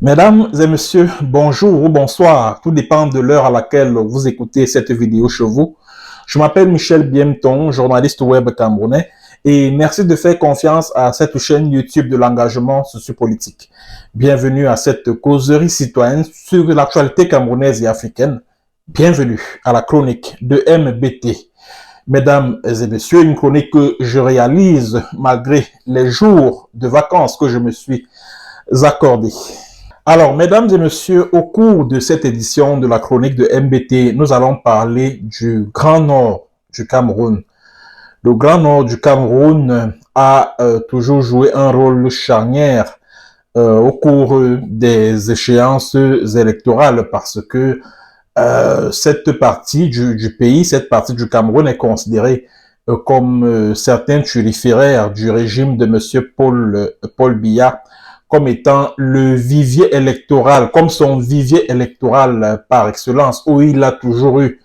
Mesdames et messieurs, bonjour ou bonsoir, tout dépend de l'heure à laquelle vous écoutez cette vidéo chez vous. Je m'appelle Michel Biemton, journaliste web camerounais, et merci de faire confiance à cette chaîne YouTube de l'engagement sociopolitique. Bienvenue à cette causerie citoyenne sur l'actualité camerounaise et africaine. Bienvenue à la chronique de MBT. Mesdames et messieurs, une chronique que je réalise malgré les jours de vacances que je me suis accordé. Alors, mesdames et messieurs, au cours de cette édition de la chronique de MBT, nous allons parler du Grand Nord du Cameroun. Le Grand Nord du Cameroun a toujours joué un rôle charnière au cours des échéances électorales parce que cette partie du pays, cette partie du Cameroun est considérée comme certains turiféraires du régime de monsieur Paul Biya, comme étant le vivier électoral, comme son vivier électoral par excellence, où il a toujours eu,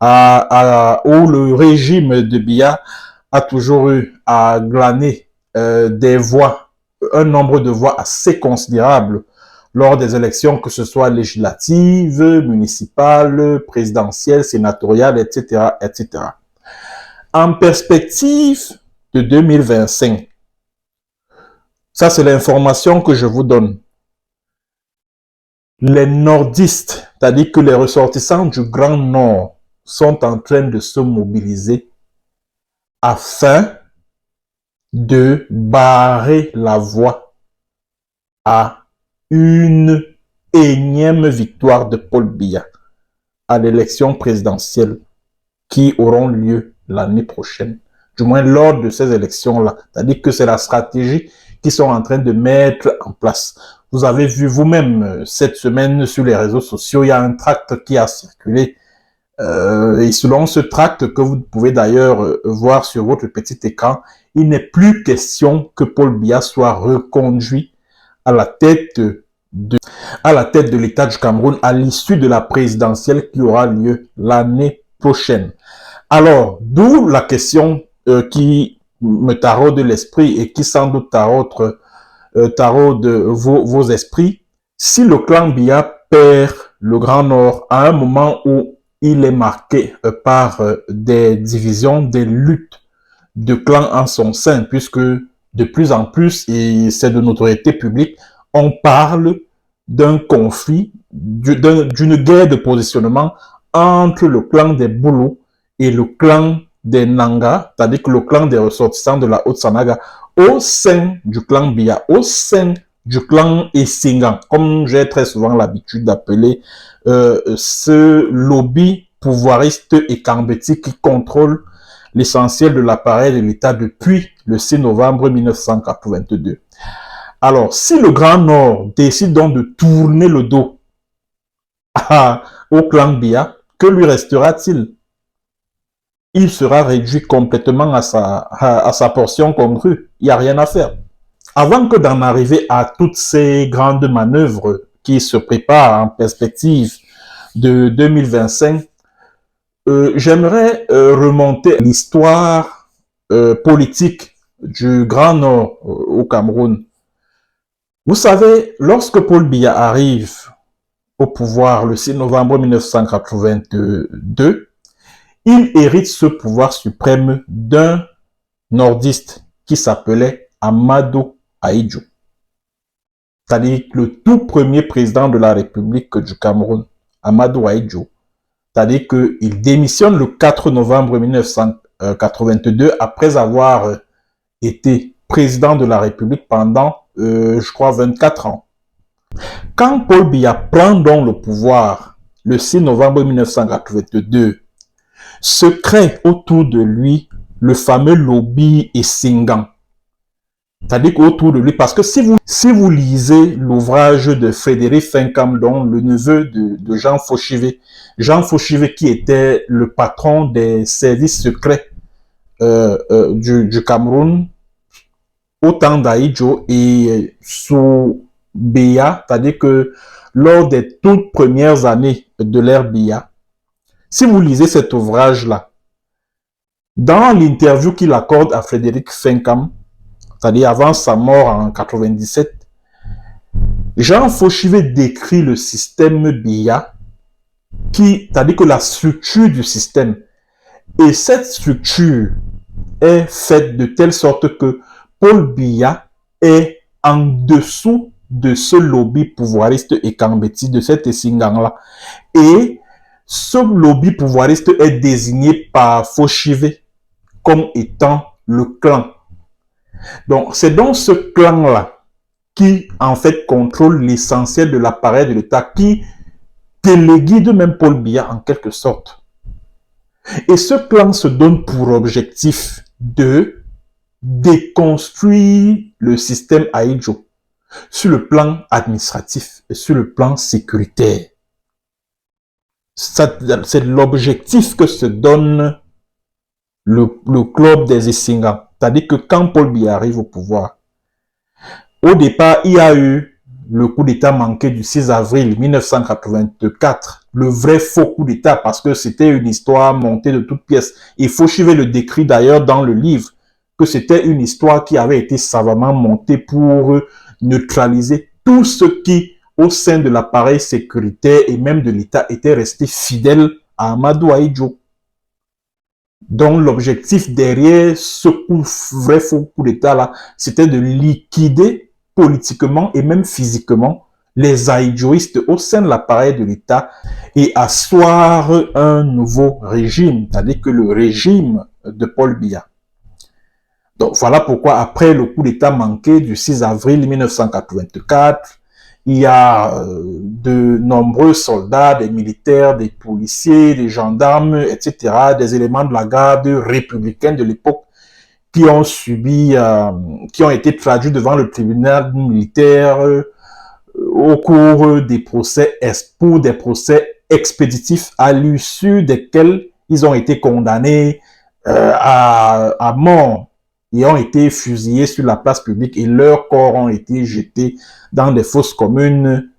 où le régime de Biya a toujours eu à glaner des voix, un nombre de voix assez considérable lors des élections, que ce soit législatives, municipales, présidentielles, sénatoriales, etc., etc. En perspective de 2025, ça, c'est l'information que je vous donne. Les nordistes, c'est-à-dire que les ressortissants du Grand Nord, sont en train de se mobiliser afin de barrer la voie à une énième victoire de Paul Biya à l'élection présidentielle qui auront lieu l'année prochaine. Du moins, lors de ces élections-là. C'est-à-dire que c'est la stratégie qu'ils sont en train de mettre en place. Vous avez vu vous-même cette semaine sur les réseaux sociaux, il y a un tract qui a circulé. Et selon ce tract que vous pouvez d'ailleurs voir sur votre petit écran, il n'est plus question que Paul Biya soit reconduit à la tête de l'État du Cameroun à l'issue de la présidentielle qui aura lieu l'année prochaine. Alors, d'où la question qui me taraude l'esprit et qui sans doute taraude vos esprits. Si le clan Biya perd le Grand Nord à un moment où il est marqué par des divisions, des luttes de clans en son sein, puisque de plus en plus, et c'est de notoriété publique, on parle d'un conflit, d'une guerre de positionnement entre le clan des Boulous et le clan des Nanga, c'est-à-dire que le clan des ressortissants de la Haute-Sanaga, au sein du clan Biya, au sein du clan Essingan, comme j'ai très souvent l'habitude d'appeler ce lobby pouvoiriste et cambétique qui contrôle l'essentiel de l'appareil de l'État depuis le 6 novembre 1982. Alors, si le Grand Nord décide donc de tourner le dos au clan Biya, que lui restera-t-il? Il sera réduit complètement à sa portion congrue. Il n'y a rien à faire. Avant que d'en arriver à toutes ces grandes manœuvres qui se préparent en perspective de 2025, j'aimerais remonter l'histoire politique du Grand Nord au Cameroun. Vous savez, lorsque Paul Biya arrive au pouvoir le 6 novembre 1982, il hérite ce pouvoir suprême d'un nordiste qui s'appelait Amadou Ahidjo. C'est-à-dire le tout premier président de la République du Cameroun, Amadou Ahidjo. C'est-à-dire qu'il démissionne le 4 novembre 1982 après avoir été président de la République pendant, je crois, 24 ans. Quand Paul Biya prend donc le pouvoir le 6 novembre 1982, se crée autour de lui le fameux lobby Essingan. C'est-à-dire qu'autour de lui, parce que si vous lisez l'ouvrage de Frédéric Fenkam, dont le neveu de Jean Fauchivé qui était le patron des services secrets du Cameroun, au temps d'Ahidjo et sous Biya, c'est-à-dire que lors des toutes premières années de l'ère Biya, si vous lisez cet ouvrage-là, dans l'interview qu'il accorde à Frédéric Fenkam, c'est-à-dire avant sa mort en 97, Jean Fauchivet décrit le système Biya, c'est-à-dire que la structure du système. Et cette structure est faite de telle sorte que Paul Biya est en dessous de ce lobby pouvoiriste et Kambeti, de cet Essingang-là. Et ce lobby pouvoiriste est désigné par Fauchivet comme étant le clan. Donc, c'est dans ce clan-là qui, en fait, contrôle l'essentiel de l'appareil de l'État, qui téléguide même Paul Biya en quelque sorte. Et ce clan se donne pour objectif de déconstruire le système Ahidjo sur le plan administratif et sur le plan sécuritaire. C'est l'objectif que se donne le club des Essingans. C'est-à-dire que quand Paul Biya arrive au pouvoir, au départ, il y a eu le coup d'État manqué du 6 avril 1984, le vrai faux coup d'État, parce que c'était une histoire montée de toutes pièces. Et Fauchivet le décrit d'ailleurs dans le livre, que c'était une histoire qui avait été savamment montée pour neutraliser tout ce qui, au sein de l'appareil sécuritaire et même de l'État, était resté fidèle à Amadou Ahidjo. Donc l'objectif derrière ce vrai faux coup d'État-là, c'était de liquider politiquement et même physiquement les ahidjoïstes au sein de l'appareil de l'État et asseoir un nouveau régime, c'est-à-dire que le régime de Paul Biya. Donc voilà pourquoi après le coup d'État manqué du 6 avril 1984, il y a de nombreux soldats, des militaires, des policiers, des gendarmes, etc., des éléments de la garde républicaine de l'époque qui ont subi, qui ont été traduits devant le tribunal militaire au cours des procès, pour des procès expéditifs à l'issue desquels ils ont été condamnés à mort et ont été fusillés sur la place publique et leurs corps ont été jetés dans des fosses communes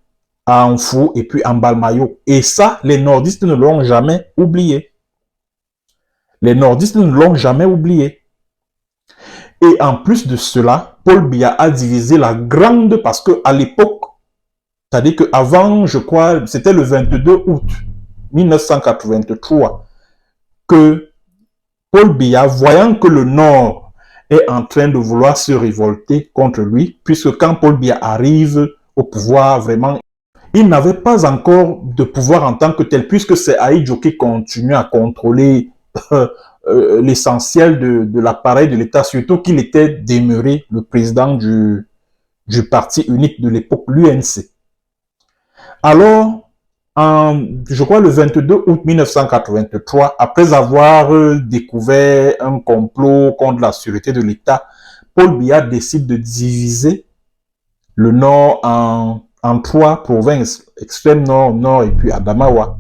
à Anfou et puis en Balmayo. Et ça, les nordistes ne l'ont jamais oublié. Les nordistes ne l'ont jamais oublié. Et en plus de cela, Paul Biya a divisé la grande, parce qu'à l'époque, c'est-à-dire qu'avant, je crois, c'était le 22 août 1983, que Paul Biya, voyant que le Nord est en train de vouloir se révolter contre lui, puisque quand Paul Biya arrive au pouvoir, vraiment, il n'avait pas encore de pouvoir en tant que tel, puisque c'est Ahidjo qui continue à contrôler l'essentiel de l'appareil de l'État, surtout qu'il était demeuré le président du parti unique de l'époque, l'UNC. Alors, je crois le 22 août 1983, après avoir découvert un complot contre la sûreté de l'État, Paul Biya décide de diviser le Nord en 3 provinces, extrême Nord, Nord et puis Adamawa.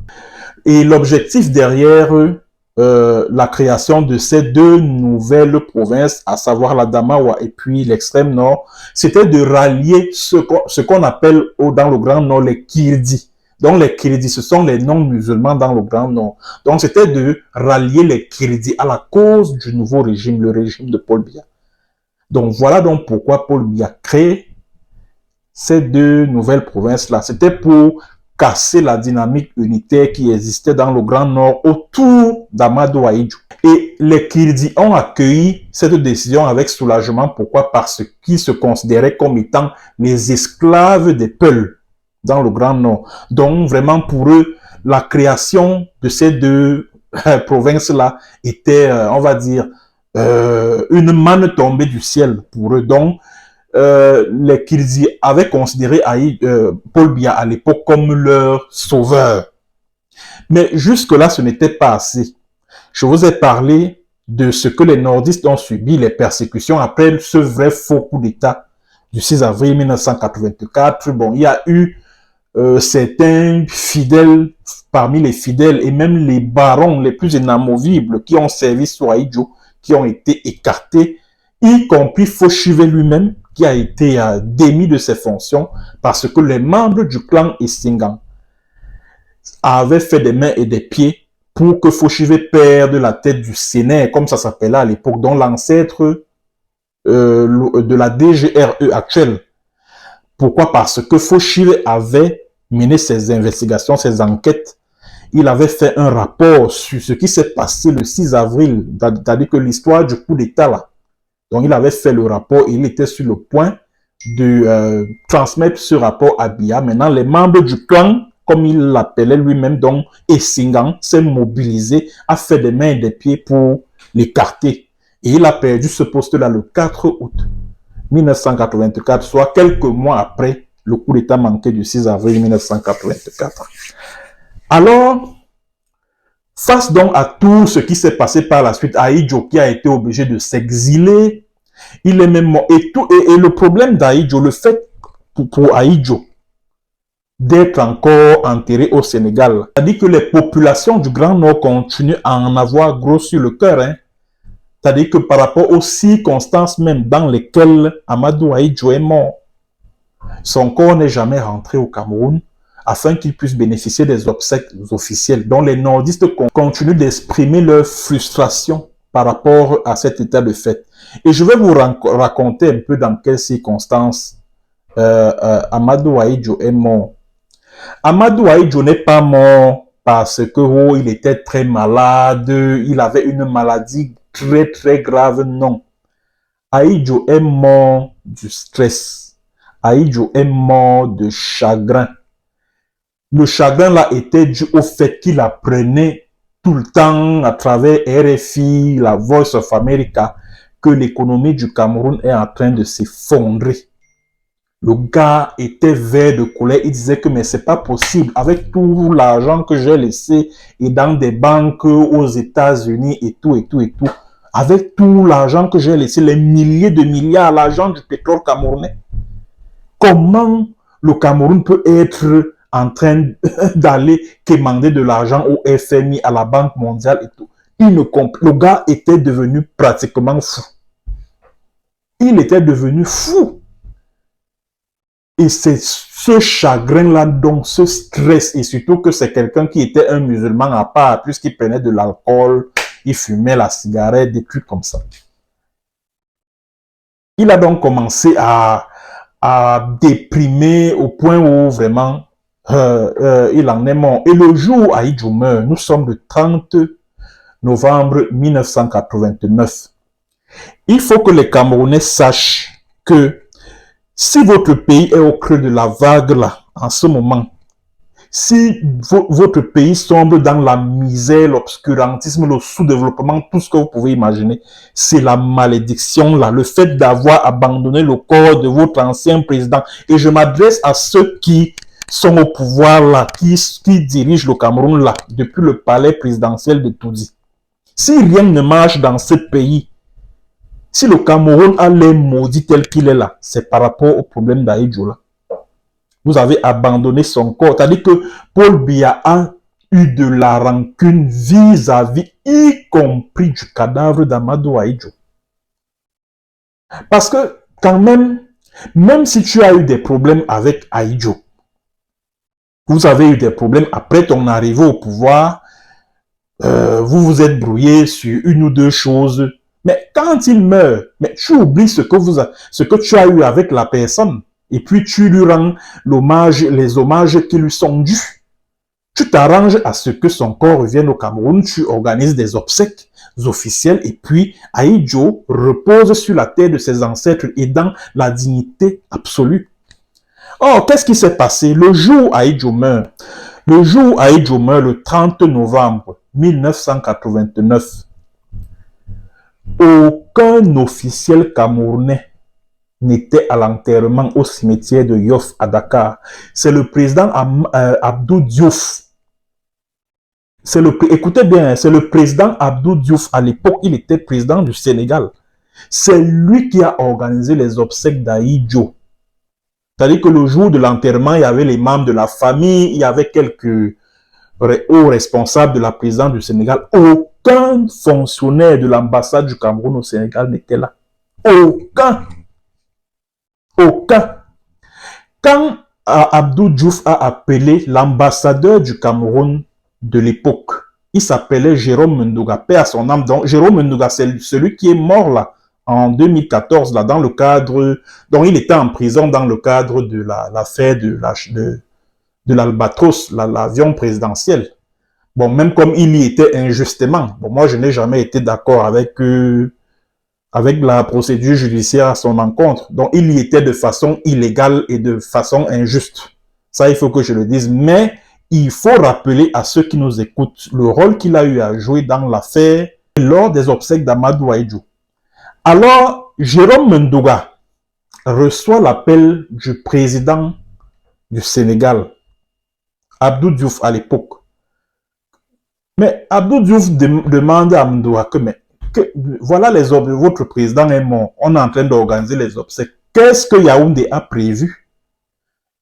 Et l'objectif derrière la création de ces deux nouvelles provinces, à savoir l'Adamawa et puis l'extrême nord, c'était de rallier ce qu'on appelle dans le Grand Nord les Kirdi. Donc les Kirdi, ce sont les non-musulmans dans le Grand Nord. Donc c'était de rallier les Kirdi à la cause du nouveau régime, le régime de Paul Biya. Donc voilà donc pourquoi Paul Biya crée ces deux nouvelles provinces-là. C'était pour casser la dynamique unitaire qui existait dans le Grand Nord autour d'Amadou Ahidjo. Et les Kirdi ont accueilli cette décision avec soulagement. Pourquoi? Parce qu'ils se considéraient comme étant les esclaves des Peuls dans le Grand Nord. Donc vraiment pour eux, la création de ces deux provinces-là était, on va dire, une manne tombée du ciel pour eux. Donc, les Kirdi avaient considéré Paul Biya à l'époque comme leur sauveur. Mais jusque-là, ce n'était pas assez. Je vous ai parlé de ce que les nordistes ont subi, les persécutions après ce vrai faux coup d'État du 6 avril 1984. Bon, il y a eu certains fidèles, parmi les fidèles et même les barons les plus inamovibles qui ont servi sur Ahidjo, qui ont été écartés, y compris Fauchivet lui-même, qui a été démis de ses fonctions parce que les membres du clan Essingan avaient fait des mains et des pieds pour que Fauchivet perde la tête du Sénat, comme ça s'appelait à l'époque, dont l'ancêtre de la DGRE actuelle. Pourquoi? Parce que Fauchille avait mené ses investigations, ses enquêtes. Il avait fait un rapport sur ce qui s'est passé le 6 avril, c'est-à-dire que l'histoire du coup d'État là. Donc, il avait fait le rapport et il était sur le point de transmettre ce rapport à Biya. Maintenant, les membres du clan, comme il l'appelait lui-même, donc Essingan, s'est mobilisé, a fait des mains et des pieds pour l'écarter. Et il a perdu ce poste-là le 4 août 1984, soit quelques mois après le coup d'État manqué du 6 avril 1984. Alors, face donc à tout ce qui s'est passé par la suite, Ahidjo qui a été obligé de s'exiler, il est même mort. Et le problème d'Ahidjo, le fait pour Ahidjo d'être encore enterré au Sénégal, c'est-à-dire que les populations du Grand Nord continuent à en avoir gros sur le cœur. Hein. C'est-à-dire que par rapport aux circonstances même dans lesquelles Amadou Ahidjo est mort, son corps n'est jamais rentré au Cameroun afin qu'il puisse bénéficier des obsèques officielles. Donc les nordistes continuent d'exprimer leur frustration par rapport à cet état de fait. Et je vais vous raconter un peu dans quelles circonstances Amadou Ahidjo est mort. Amadou Ahidjo n'est pas mort parce que il était très malade, il avait une maladie très très grave, non. Ahidjo est mort du stress. Ahidjo est mort de chagrin. Le chagrin là était dû au fait qu'il apprenait tout le temps à travers RFI, la Voice of America, que l'économie du Cameroun est en train de s'effondrer. Le gars était vert de colère. Il disait que mais c'est pas possible. Avec tout l'argent que j'ai laissé et dans des banques aux États-Unis et tout. Avec tout l'argent que j'ai laissé, les milliers de milliards, l'argent du pétrole camerounais. Comment le Cameroun peut être en train d'aller quémander de l'argent au FMI, à la Banque mondiale et tout? Le gars était devenu pratiquement fou. Il était devenu fou. Et c'est ce chagrin-là, donc ce stress, et surtout que c'est quelqu'un qui était un musulman à part, puisqu'il prenait de l'alcool, il fumait la cigarette, des trucs comme ça. Il a donc commencé à déprimer au point où vraiment il en est mort. Et le jour où Ahidjo meurt, nous sommes le 30 novembre 1989. Il faut que les Camerounais sachent que si votre pays est au creux de la vague là, en ce moment, si votre pays sombre dans la misère, l'obscurantisme, le sous-développement, tout ce que vous pouvez imaginer, c'est la malédiction là, le fait d'avoir abandonné le corps de votre ancien président. Et je m'adresse à ceux qui sont au pouvoir là, qui dirigent le Cameroun là, depuis le palais présidentiel de Toudi. Si rien ne marche dans ce pays, si le Cameroun a l'air maudit tel qu'il est là, c'est par rapport au problème d'Ahidjo là. Vous avez abandonné son corps. C'est-à-dire que Paul Biya a eu de la rancune vis-à-vis, y compris du cadavre d'Amadou Ahidjo. Parce que quand même si tu as eu des problèmes avec Ahidjo, vous avez eu des problèmes après ton arrivée au pouvoir, vous vous êtes brouillé sur une ou deux choses. Mais quand il meurt, mais tu oublies ce que tu as eu avec la personne. Et puis tu lui rends les hommages qui lui sont dus. Tu t'arranges à ce que son corps revienne au Cameroun, tu organises des obsèques officielles et puis Ahidjo repose sur la terre de ses ancêtres et dans la dignité absolue. Or, qu'est-ce qui s'est passé le jour où Ahidjo meurt? Le jour où Ahidjo meurt, le 30 novembre 1989, aucun officiel camerounais n'était à l'enterrement au cimetière de Yoff à Dakar. C'est le président Abdou Diouf. Écoutez bien, c'est le président Abdou Diouf. À l'époque, il était président du Sénégal. C'est lui qui a organisé les obsèques d'Ahidjo. C'est-à-dire que le jour de l'enterrement, il y avait les membres de la famille, il y avait quelques hauts responsables de la présidence du Sénégal. Aucun fonctionnaire de l'ambassade du Cameroun au Sénégal n'était là. Aucun. Quand Abdou Diouf a appelé l'ambassadeur du Cameroun de l'époque, il s'appelait Jérôme Mendouga, paix à son âme. Donc Jérôme Mendouga, c'est celui qui est mort là, en 2014, là, dans le cadre, donc il était en prison dans le cadre de l'affaire de l'Albatros, l'avion présidentiel. Bon, même comme il y était injustement. Bon, moi, je n'ai jamais été d'accord avec la procédure judiciaire à son encontre. Donc, il y était de façon illégale et de façon injuste. Ça, il faut que je le dise. Mais il faut rappeler à ceux qui nous écoutent le rôle qu'il a eu à jouer dans l'affaire lors des obsèques d'Amadou Ahidjo. Alors, Jérôme Mendoga reçoit l'appel du président du Sénégal, Abdou Diouf à l'époque. Mais Abdou Diouf demande à Mendoga que voilà, votre président est mort, on est en train d'organiser les obsèques. Qu'est-ce que Yaoundé a prévu?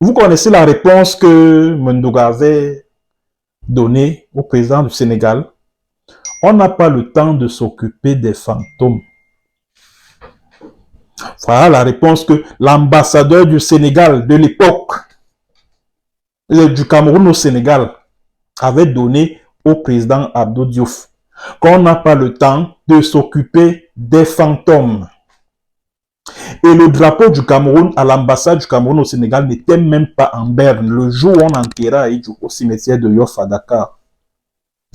Vous connaissez la réponse que Mendoga avait donnée au président du Sénégal. On n'a pas le temps de s'occuper des fantômes. Voilà la réponse que l'ambassadeur du Sénégal de l'époque, du Cameroun au Sénégal, avait donnée au président Abdou Diouf. Qu'on n'a pas le temps de s'occuper des fantômes. Et le drapeau du Cameroun à l'ambassade du Cameroun au Sénégal n'était même pas en berne. Le jour où on enterra Ahidjo au cimetière de Yoff à Dakar,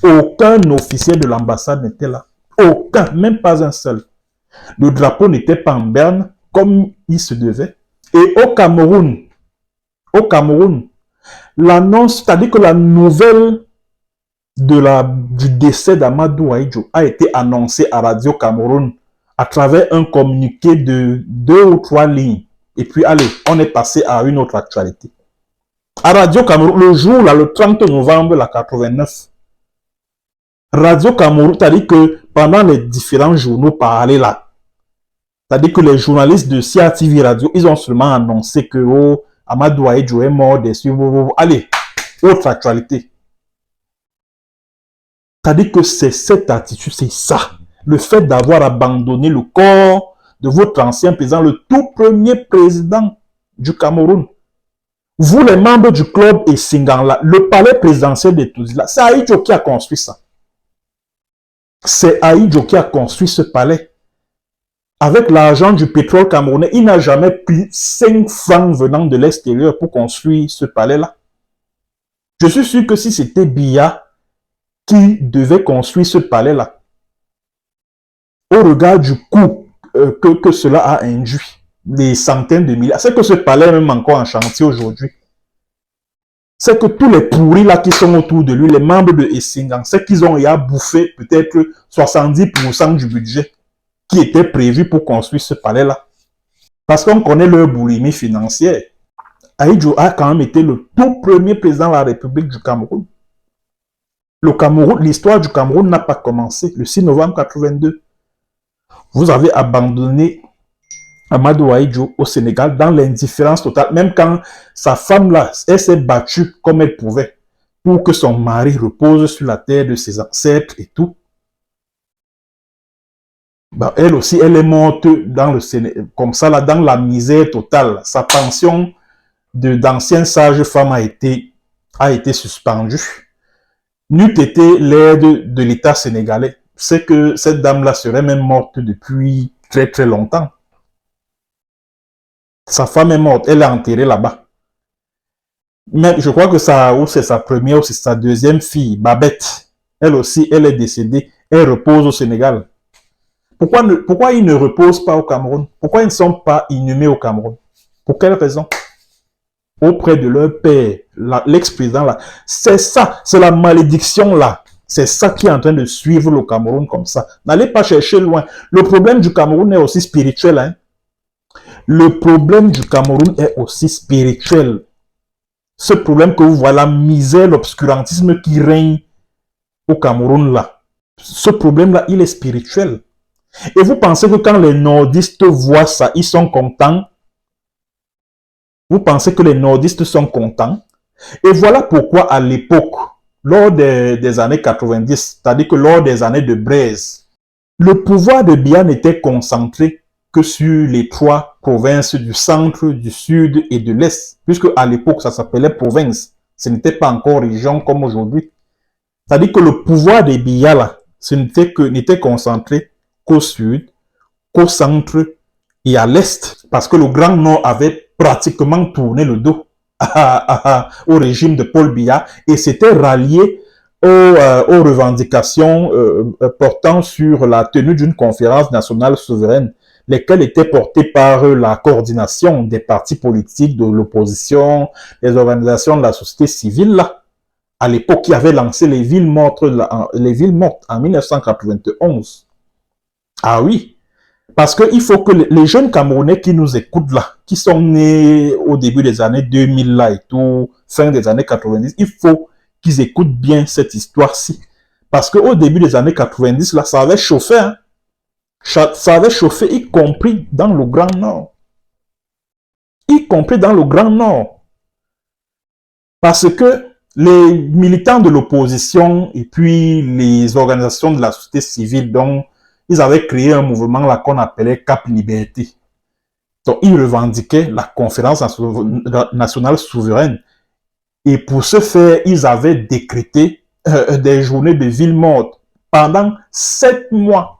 aucun officier de l'ambassade n'était là. Aucun, même pas un seul. Le drapeau n'était pas en berne comme il se devait. Et au Cameroun, l'annonce, c'est-à-dire que la nouvelle du décès d'Amadou Ahidjo a été annoncée à Radio Cameroun à travers un communiqué de 2 ou 3 lignes. Et puis, allez, on est passé à une autre actualité. À Radio Cameroun, le jour, là, le 30 novembre 89, Radio Cameroun, c'est-à-dire que pendant les différents journaux parlés là, c'est-à-dire que les journalistes de CRTV Radio, ils ont seulement annoncé que oh, Amadou Ahidjo est mort, allez, autre actualité. C'est-à-dire que c'est cette attitude, c'est ça. Le fait d'avoir abandonné le corps de votre ancien président, le tout premier président du Cameroun. Vous, les membres du club et Singangla, le palais présidentiel de Touzila, c'est Ahidjo qui a construit ça. C'est Ahidjo qui a construit ce palais. Avec l'argent du pétrole camerounais, il n'a jamais pris 5 francs venant de l'extérieur pour construire ce palais-là. Je suis sûr que si c'était Biya qui devait construire ce palais-là, au regard du coût que cela a induit, des centaines de milliards, c'est que ce palais est même encore en chantier aujourd'hui. C'est que tous les pourris là qui sont autour de lui, les membres de Essingang, c'est qu'ils ont bouffé peut-être 70% du budget qui était prévu pour construire ce palais-là. Parce qu'on connaît leur boulimie financière. Ahidjo a quand même été le tout premier président de la République du Cameroun. Le Cameroun, l'histoire du Cameroun n'a pas commencé le 6 novembre 82. Vous avez abandonné Amadou Ahidjo au Sénégal dans l'indifférence totale. Même quand sa femme là, elle s'est battue comme elle pouvait pour que son mari repose sur la terre de ses ancêtres et tout. Bah, elle aussi, elle est morte dans le Sénégal, comme ça là, dans la misère totale. Sa pension d'ancienne sage-femme a été suspendue. N'eût été l'aide de l'État sénégalais, c'est que cette dame-là serait même morte depuis très très longtemps. Sa femme est morte, elle est enterrée là-bas. Mais je crois que c'est sa première ou c'est sa deuxième fille, Babette. Elle aussi, elle est décédée. Elle repose au Sénégal. Pourquoi ils ne reposent pas au Cameroun? Pourquoi ils ne sont pas inhumés au Cameroun? Pour quelle raison? Auprès de leur père, l'ex-président là. C'est ça, c'est la malédiction là. C'est ça qui est en train de suivre le Cameroun comme ça. N'allez pas chercher loin. Le problème du Cameroun est aussi spirituel. Hein? Le problème du Cameroun est aussi spirituel. Ce problème que vous voyez, la misère, l'obscurantisme qui règne au Cameroun là. Ce problème-là, il est spirituel. Et vous pensez que quand les nordistes voient ça, ils sont contents? Vous pensez que les nordistes sont contents? Et voilà pourquoi à l'époque, lors des années 90, c'est-à-dire que lors des années de Braise, le pouvoir de Biya n'était concentré que sur les 3 provinces du centre, du sud et de l'est, puisque à l'époque ça s'appelait province, ce n'était pas encore région comme aujourd'hui. C'est-à-dire que le pouvoir de Biya là, ce n'était concentré qu'au sud, qu'au centre et à l'est, parce que le Grand Nord avait pratiquement tourné le dos au régime de Paul Biya et s'était rallié aux revendications portant sur la tenue d'une conférence nationale souveraine, lesquelles étaient portées par la coordination des partis politiques de l'opposition, les organisations de la société civile, là, à l'époque, qui avait lancé les villes mortes en 1991. Ah oui, parce qu'il faut que les jeunes Camerounais qui nous écoutent là, qui sont nés au début des années 2000 là et tout, fin des années 90, il faut qu'ils écoutent bien cette histoire-ci. Parce qu'au début des années 90, là, ça avait chauffé, hein. Ça avait chauffé, y compris dans le Grand Nord. Y compris dans le Grand Nord. Parce que les militants de l'opposition et puis les organisations de la société civile, donc, ils avaient créé un mouvement là qu'on appelait Cap Liberté. Donc, ils revendiquaient la conférence nationale souveraine. Et pour ce faire, ils avaient décrété des journées de ville morte pendant 7 mois.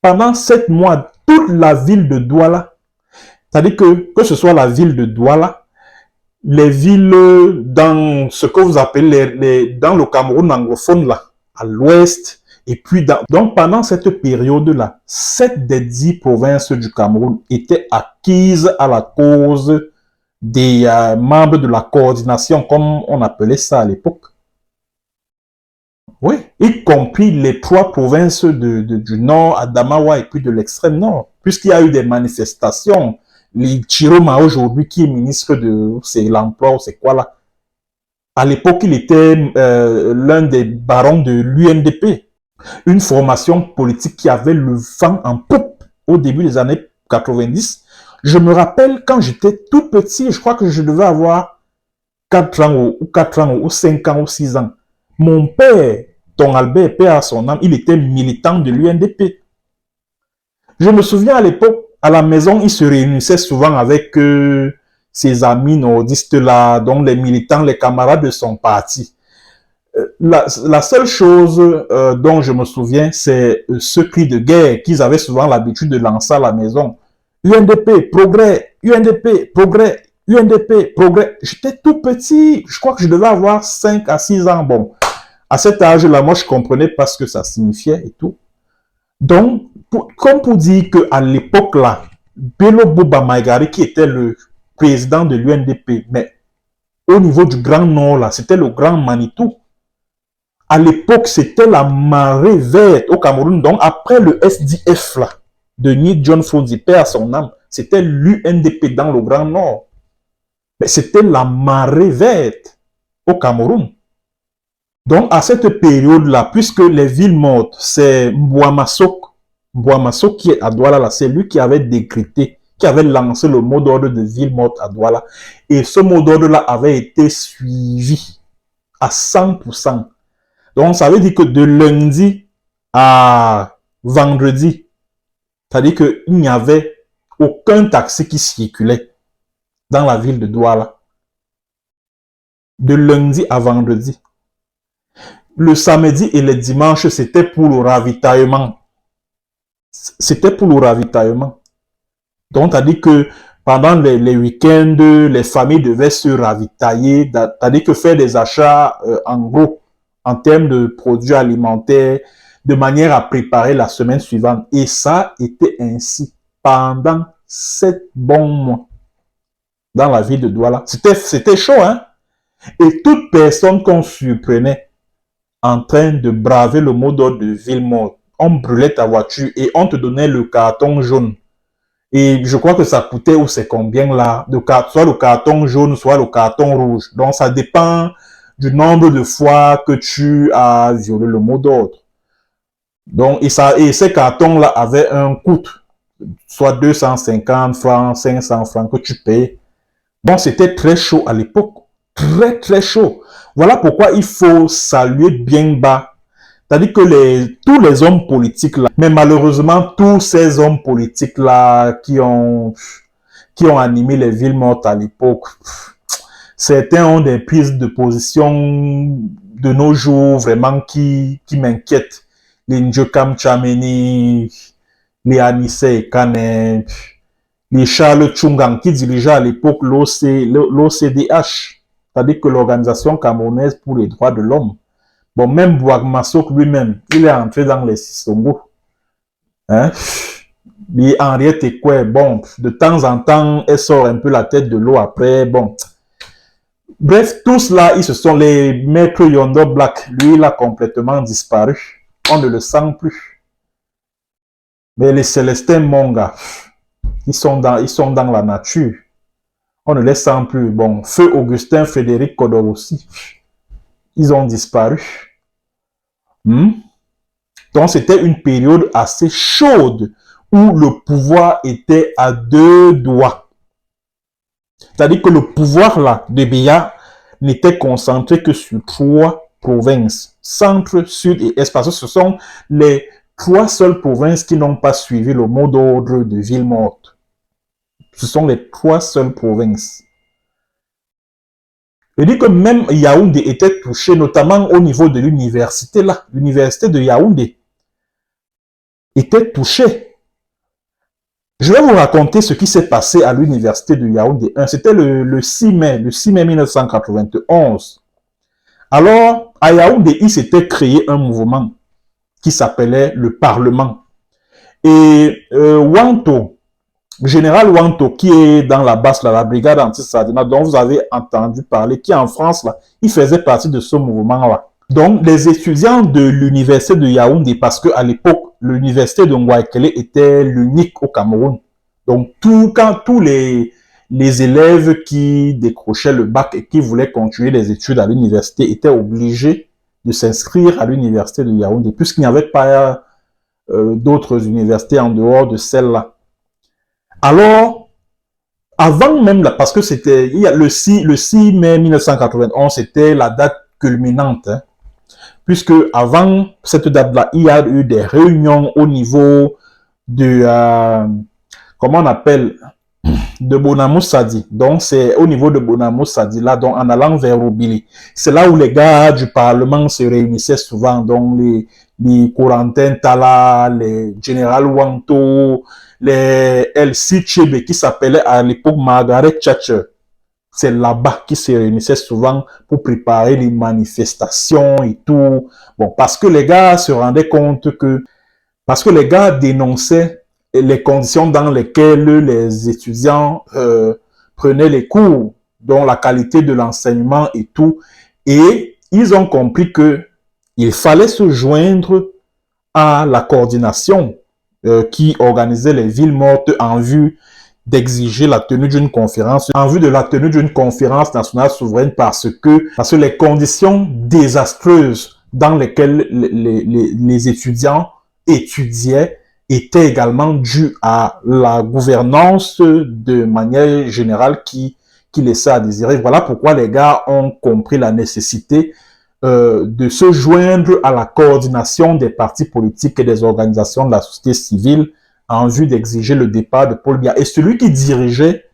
Pendant 7 mois, toute la ville de Douala, c'est-à-dire que ce soit la ville de Douala, les villes dans ce que vous appelez dans le Cameroun anglophone, là, à l'ouest, et puis donc pendant cette période-là, 7 des 10 provinces du Cameroun étaient acquises à la cause des membres de la coordination, comme on appelait ça à l'époque. Oui, y compris les 3 provinces du nord, Adamawa, et puis de l'extrême nord, puisqu'il y a eu des manifestations. Les Chiroma aujourd'hui, qui est ministre de l'emploi, c'est quoi là? À l'époque, il était l'un des barons de l'UNDP, une formation politique qui avait le vent en poupe au début des années 90. Je me rappelle quand j'étais tout petit, je crois que je devais avoir 4 ans ou 4 ans ou 5 ans ou 6 ans. Mon père, Don Albert, père à son âme, il était militant de l'UNDP. Je me souviens à l'époque, à la maison, il se réunissait souvent avec ses amis nordistes là, dont les militants, les camarades de son parti. La seule chose dont je me souviens, c'est ce cri de guerre qu'ils avaient souvent l'habitude de lancer à la maison. UNDP, progrès, UNDP, progrès, UNDP, progrès. J'étais tout petit, je crois que je devais avoir 5 à 6 ans. Bon, à cet âge-là, moi, je comprenais pas ce que ça signifiait et tout. Donc, comme pour dire qu'à l'époque là, Bello Boba Maïgari, qui était le président de l'UNDP, mais au niveau du Grand Nord là, c'était le Grand Manitou. À l'époque, c'était la marée verte au Cameroun. Donc, après le SDF là, de Ni John Fondi, père à son âme, c'était l'UNDP dans le Grand Nord. Mais c'était la marée verte au Cameroun. Donc, à cette période-là, puisque les villes mortes, c'est Mbouamasok qui est à Douala, là, c'est lui qui avait décrété, qui avait lancé le mot d'ordre de ville morte à Douala. Et ce mot d'ordre-là avait été suivi à 100%. Donc, ça veut dire que de lundi à vendredi, c'est-à-dire qu'il n'y avait aucun taxi qui circulait dans la ville de Douala. De lundi à vendredi. Le samedi et le dimanche, c'était pour le ravitaillement. C'était pour le ravitaillement. Donc, c'est-à-dire que pendant les week-ends, les familles devaient se ravitailler, c'est-à-dire que faire des achats en gros, en termes de produits alimentaires, de manière à préparer la semaine suivante. Et ça était ainsi pendant 7 bons mois dans la ville de Douala. C'était chaud, hein? Et toute personne qu'on surprenait en train de braver le mot d'ordre de ville morte, on brûlait ta voiture et on te donnait le carton jaune. Et je crois que ça coûtait, ou c'est combien là, soit le carton jaune, soit le carton rouge. Donc ça dépend du nombre de fois que tu as violé le mot d'ordre. Donc, et ces cartons-là avaient un coût, soit 250 francs, 500 francs que tu payes. Bon, c'était très chaud à l'époque. Très, très chaud. Voilà pourquoi il faut saluer bien bas. C'est-à-dire que tous les hommes politiques là, mais malheureusement, tous ces hommes politiques là qui ont animé les villes mortes à l'époque, certains ont des prises de position de nos jours vraiment qui m'inquiètent. Les Njokam Chameni, les Anissé Kane, les Charles Tchungang qui dirigeaient à l'époque l'OCDH, c'est-à-dire que l'Organisation camerounaise pour les droits de l'homme. Bon, même Bouagmasok lui-même, il est entré dans les Sissongo. Hein? Et Henriette Ekwe, bon, de temps en temps, elle sort un peu la tête de l'eau après, bon. Bref, tous là, ils se sont, les maîtres Yondo Black, lui, il a complètement disparu. On ne le sent plus. Mais les Célestins Monga, ils sont dans la nature. On ne les sent plus. Bon, Feu Augustin, Frédéric Kodor aussi, ils ont disparu. Donc, c'était une période assez chaude où le pouvoir était à deux doigts. C'est-à-dire que le pouvoir là de Biya n'était concentré que sur 3 provinces, centre, sud et est, parce que ce sont les 3 seules provinces qui n'ont pas suivi le mot d'ordre de ville morte. Ce sont les 3 seules provinces. Je dis que même Yaoundé était touché, notamment au niveau de l'université là. L'université de Yaoundé était touchée. Je vais vous raconter ce qui s'est passé à l'université de Yaoundé 1. C'était le 6 mai 1991. Alors, à Yaoundé, il s'était créé un mouvement qui s'appelait le Parlement. Et Wanto, général Wanto, qui est dans la basse, la brigade anti-Sadina, dont vous avez entendu parler, qui en France, là, il faisait partie de ce mouvement-là. Donc, les étudiants de l'université de Yaoundé, parce qu'à l'époque, l'université de Ngouaikele était l'unique au Cameroun. Donc, quand tous les élèves qui décrochaient le bac et qui voulaient continuer les études à l'université étaient obligés de s'inscrire à l'université de Yaoundé, puisqu'il n'y avait pas d'autres universités en dehors de celle-là. Alors, avant même, parce que c'était le 6 mai 1991, c'était la date culminante, hein, puisque avant cette date-là, il y a eu des réunions au niveau de, comment on appelle, de Bonamou Sadi. Donc, c'est au niveau de Bonamou Sadi, là, donc, en allant vers Obili. C'est là où les gars du Parlement se réunissaient souvent, donc les Corentin Tala, les Général Wanto, les LC Chebe, qui s'appelait à l'époque Margaret Thatcher. C'est là-bas qu'ils se réunissaient souvent pour préparer les manifestations et tout. Bon, parce que les gars se rendaient compte que, parce que les gars dénonçaient les conditions dans lesquelles les étudiants prenaient les cours, dont la qualité de l'enseignement et tout. Et ils ont compris que il fallait se joindre à la coordination qui organisait les villes mortes en vue d'exiger la tenue d'une conférence, en vue de la tenue d'une conférence nationale souveraine parce que les conditions désastreuses dans lesquelles les étudiants étudiaient étaient également dues à la gouvernance de manière générale qui laissait à désirer. Voilà pourquoi les gars ont compris la nécessité de se joindre à la coordination des partis politiques et des organisations de la société civile en vue d'exiger le départ de Paul Biya. Et celui qui dirigeait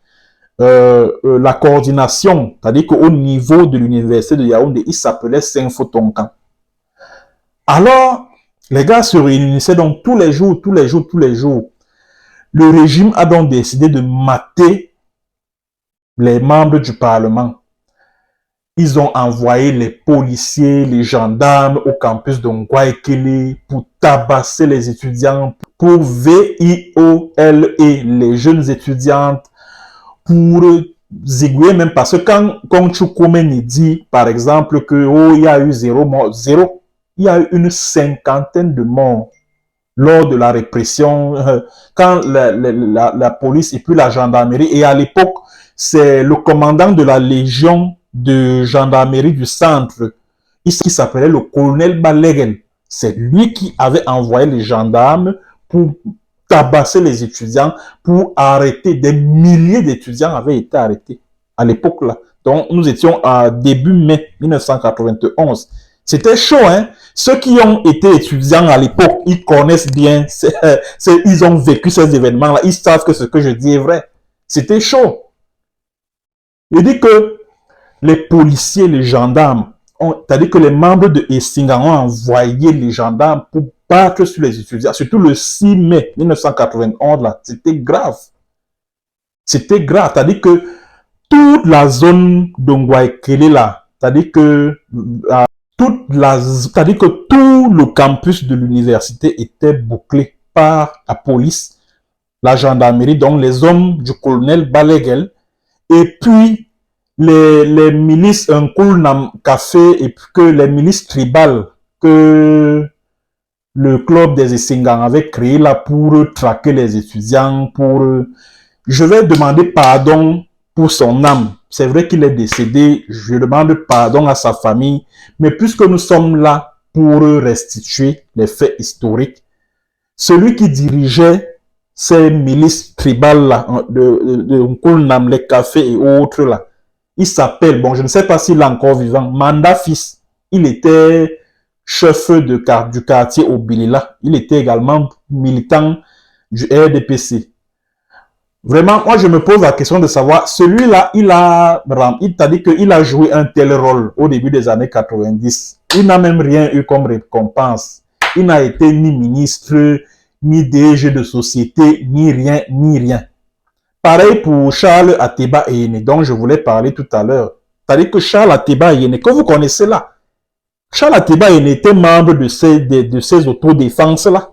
la coordination, c'est-à-dire qu'au niveau de l'université de Yaoundé, il s'appelait Senfo Tonkan. Alors, les gars se réunissaient donc tous les jours. Le régime a donc décidé de mater les membres du Parlement. Ils ont envoyé les policiers, les gendarmes au campus de Ngouaikele pour tabasser les étudiants, pour VIOL et les jeunes étudiantes, pour zigouiller même parce que quand Choukoumeni dit, par exemple, que oh, il y a eu zéro mort, il y a eu une 50aine de morts lors de la répression, quand la police et puis la gendarmerie, et à l'époque, c'est le commandant de la Légion de gendarmerie du centre, qui s'appelait le colonel Balegel. C'est lui qui avait envoyé les gendarmes pour tabasser les étudiants, pour arrêter. Des milliers d'étudiants avaient été arrêtés à l'époque là. Donc nous étions à début mai 1991. C'était chaud, hein. Ceux qui ont été étudiants à l'époque, ils connaissent bien, ils ont vécu ces événements-là, ils savent que ce que je dis est vrai. C'était chaud. Il dit que les policiers, les gendarmes c'est-à-dire que les membres de Essinga ont envoyé les gendarmes pour battre sur les étudiants, surtout le 6 mai 1991, là, c'était grave. C'était grave, c'est-à-dire que toute la zone de Ngouaikele, là, c'est-à-dire que c'est-à-dire que tout le campus de l'université était bouclé par la police, la gendarmerie, donc les hommes du colonel Baleguel, et puis les milices Nkoulnam Café, et puis que les milices tribales que le club des Essingan avait créé là pour traquer les étudiants, je vais demander pardon pour son âme. C'est vrai qu'il est décédé, je demande pardon à sa famille, mais puisque nous sommes là pour restituer les faits historiques, celui qui dirigeait ces milices tribales là, de Nkoulnam, les cafés et autres là, il s'appelle, bon, je ne sais pas s'il est encore vivant, Manda Fils. Il était chef du quartier Obilila. Il était également militant du RDPC. Vraiment, moi, je me pose la question de savoir, celui-là, il t'a dit qu'il a joué un tel rôle au début des années 90. Il n'a même rien eu comme récompense. Il n'a été ni ministre, ni DG de société, ni rien, ni rien. Pareil pour Charles Ateba Eyene, dont je voulais parler tout à l'heure. C'est-à-dire que Charles Ateba Eyene, que vous connaissez là, Charles Ateba Eyene était membre de ces autodéfenses-là.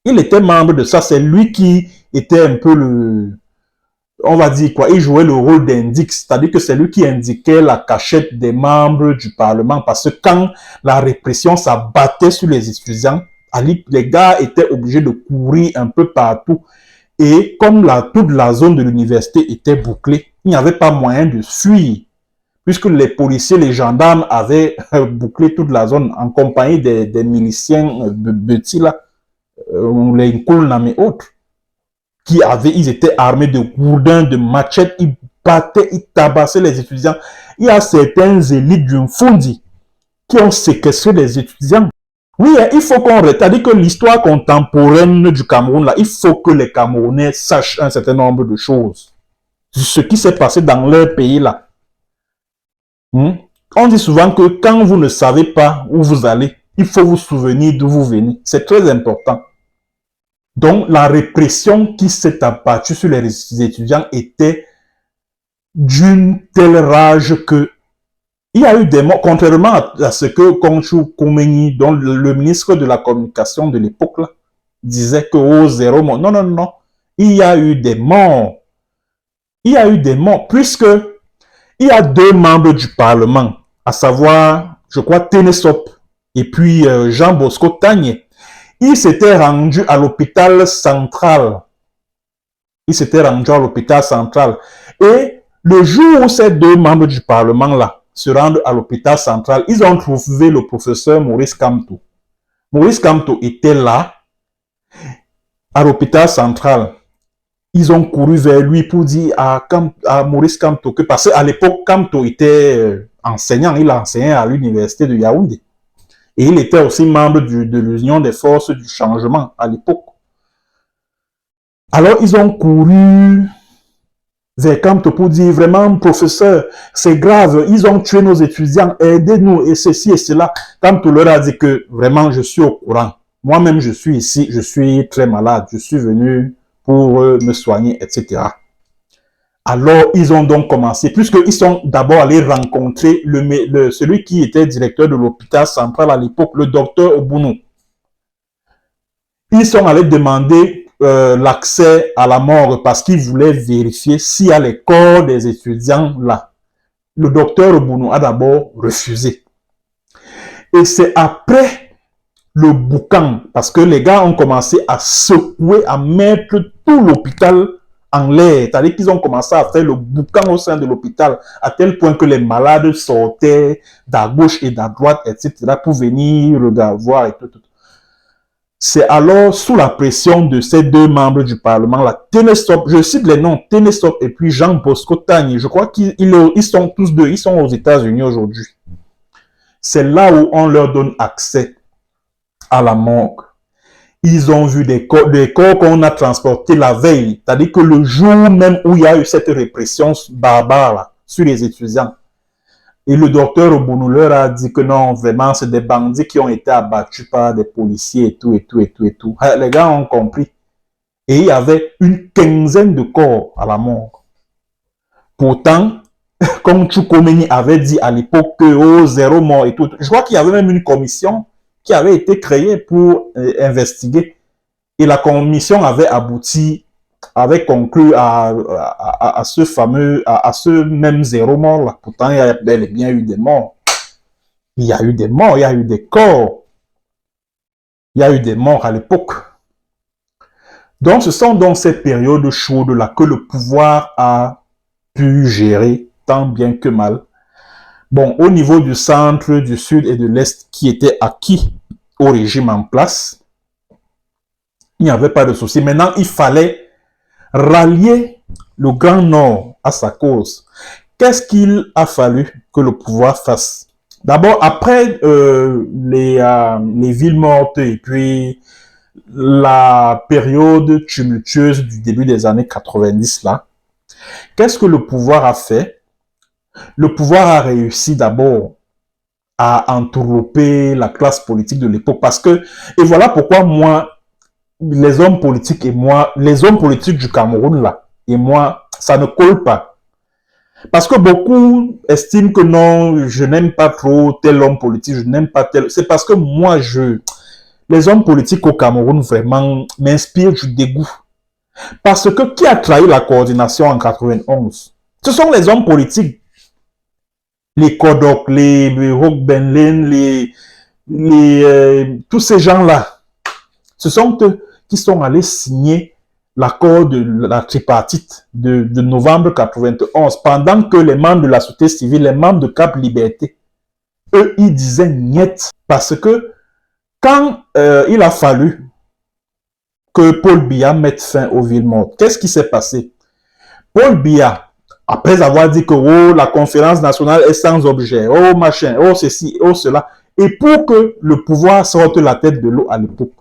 Il était membre de ça. C'est lui qui était un peu on va dire quoi, il jouait le rôle d'index, c'est-à-dire que c'est lui qui indiquait la cachette des membres du Parlement, parce que quand la répression s'abattait sur les étudiants, les gars étaient obligés de courir un peu partout. Et comme toute la zone de l'université était bouclée, il n'y avait pas moyen de fuir, puisque les policiers, les gendarmes avaient bouclé toute la zone en compagnie des miliciens petits là, les Nkoulnam et autres, ils étaient armés de gourdins, de machettes, ils battaient, ils tabassaient les étudiants. Il y a certains élites du Mfundi qui ont séquestré les étudiants. Oui, il faut qu'on c'est-à-dire que l'histoire contemporaine du Cameroun, là, il faut que les Camerounais sachent un certain nombre de choses. Ce qui s'est passé dans leur pays, là. On dit souvent que quand vous ne savez pas où vous allez, il faut vous souvenir d'où vous venez. C'est très important. Donc, la répression qui s'est abattue sur les étudiants était d'une telle rage que il y a eu des morts, contrairement à ce que Konchu Koumeni, dont le ministre de la Communication de l'époque, disait que oh, zéro mort. Non, non, non. Il y a eu des morts. Il y a eu des morts, puisque il y a deux membres du Parlement, à savoir, je crois, Ténésop et puis Jean Bosco Tagné. Ils s'étaient rendus à l'hôpital central. Ils s'étaient rendus à l'hôpital central. Et le jour où ces deux membres du Parlement-là se rendent à l'hôpital central, ils ont trouvé le professeur Maurice Kamto. Maurice Kamto était là, à l'hôpital central. Ils ont couru vers lui pour dire à Maurice Kamto que, parce qu'à l'époque, Kamto était enseignant, il enseignait à l'université de Yaoundé. Et il était aussi membre de l'Union des forces du changement à l'époque. Alors, ils ont couru vers Kamto pour dire, vraiment, professeur, c'est grave, ils ont tué nos étudiants, aidez-nous, et ceci et cela. Kamto leur a dit que, vraiment, je suis au courant. Moi-même, je suis ici, je suis très malade, je suis venu pour me soigner, etc. Alors, ils ont donc commencé, puisqu'ils sont d'abord allés rencontrer celui qui était directeur de l'hôpital central à l'époque, le docteur Obounou. Ils sont allés demander l'accès à la morgue parce qu'ils voulaient vérifier s'il y a les corps des étudiants là. Le docteur Obounou a d'abord refusé. Et c'est après le boucan, parce que les gars ont commencé à secouer, à mettre tout l'hôpital en l'air. C'est-à-dire qu'ils ont commencé à faire le boucan au sein de l'hôpital, à tel point que les malades sortaient d'à gauche et d'à droite, etc., pour venir voir et tout. C'est alors sous la pression de ces deux membres du Parlement, la Ténésop, je cite les noms, Ténésop et puis Jean Bosco Tagné, je crois qu'ils sont tous deux, ils sont aux États-Unis aujourd'hui. C'est là où on leur donne accès à la morgue. Ils ont vu des corps qu'on a transportés la veille, c'est-à-dire que le jour même où il y a eu cette répression barbare là, sur les étudiants, Et le docteur Obonou leur a dit que non, vraiment, c'est des bandits qui ont été abattus par des policiers et tout, et tout, et tout, et tout. Les gars ont compris. Et il y avait une quinzaine de corps à la mort. Pourtant, comme Tchoukomeni avait dit à l'époque que oh, 0 mort et tout, je crois qu'il y avait même une commission qui avait été créée pour investiguer. Et la commission avait abouti, avait conclu à ce fameux, à ce même 0 mort là. Pourtant, il y a bel et bien eu des morts. Il y a eu des morts, il y a eu des corps. Il y a eu des morts à l'époque. Donc, ce sont donc ces périodes chaudes là que le pouvoir a pu gérer tant bien que mal. Bon, au niveau du centre, du sud et de l'est qui étaient acquis au régime en place, il n'y avait pas de souci. Maintenant, il fallait rallier le Grand Nord à sa cause. Qu'est-ce qu'il a fallu que le pouvoir fasse? D'abord, après les villes mortes et puis la période tumultueuse du début des années 90 là, qu'est-ce que le pouvoir a fait? Le pouvoir a réussi d'abord à entourlouper la classe politique de l'époque parce que, et voilà pourquoi moi, les hommes politiques et moi, les hommes politiques du Cameroun là, et moi, ça ne colle pas. Parce que beaucoup estiment que non, je n'aime pas trop tel homme politique, je n'aime pas tel. C'est parce que moi, les hommes politiques au Cameroun vraiment m'inspirent du dégoût. Parce que qui a trahi la coordination en 91? Ce sont les hommes politiques. Les Kodok, les Rockbenlen, tous ces gens-là. Ce sont eux qui sont allés signer l'accord de la tripartite de novembre 91, pendant que les membres de la société civile, les membres de Cap Liberté, eux, ils disaient niet. Parce que quand il a fallu que Paul Biya mette fin aux villes mortes, qu'est-ce qui s'est passé? Paul Biya, après avoir dit que oh, la conférence nationale est sans objet, oh machin, oh ceci, oh cela, et pour que le pouvoir sorte la tête de l'eau à l'époque,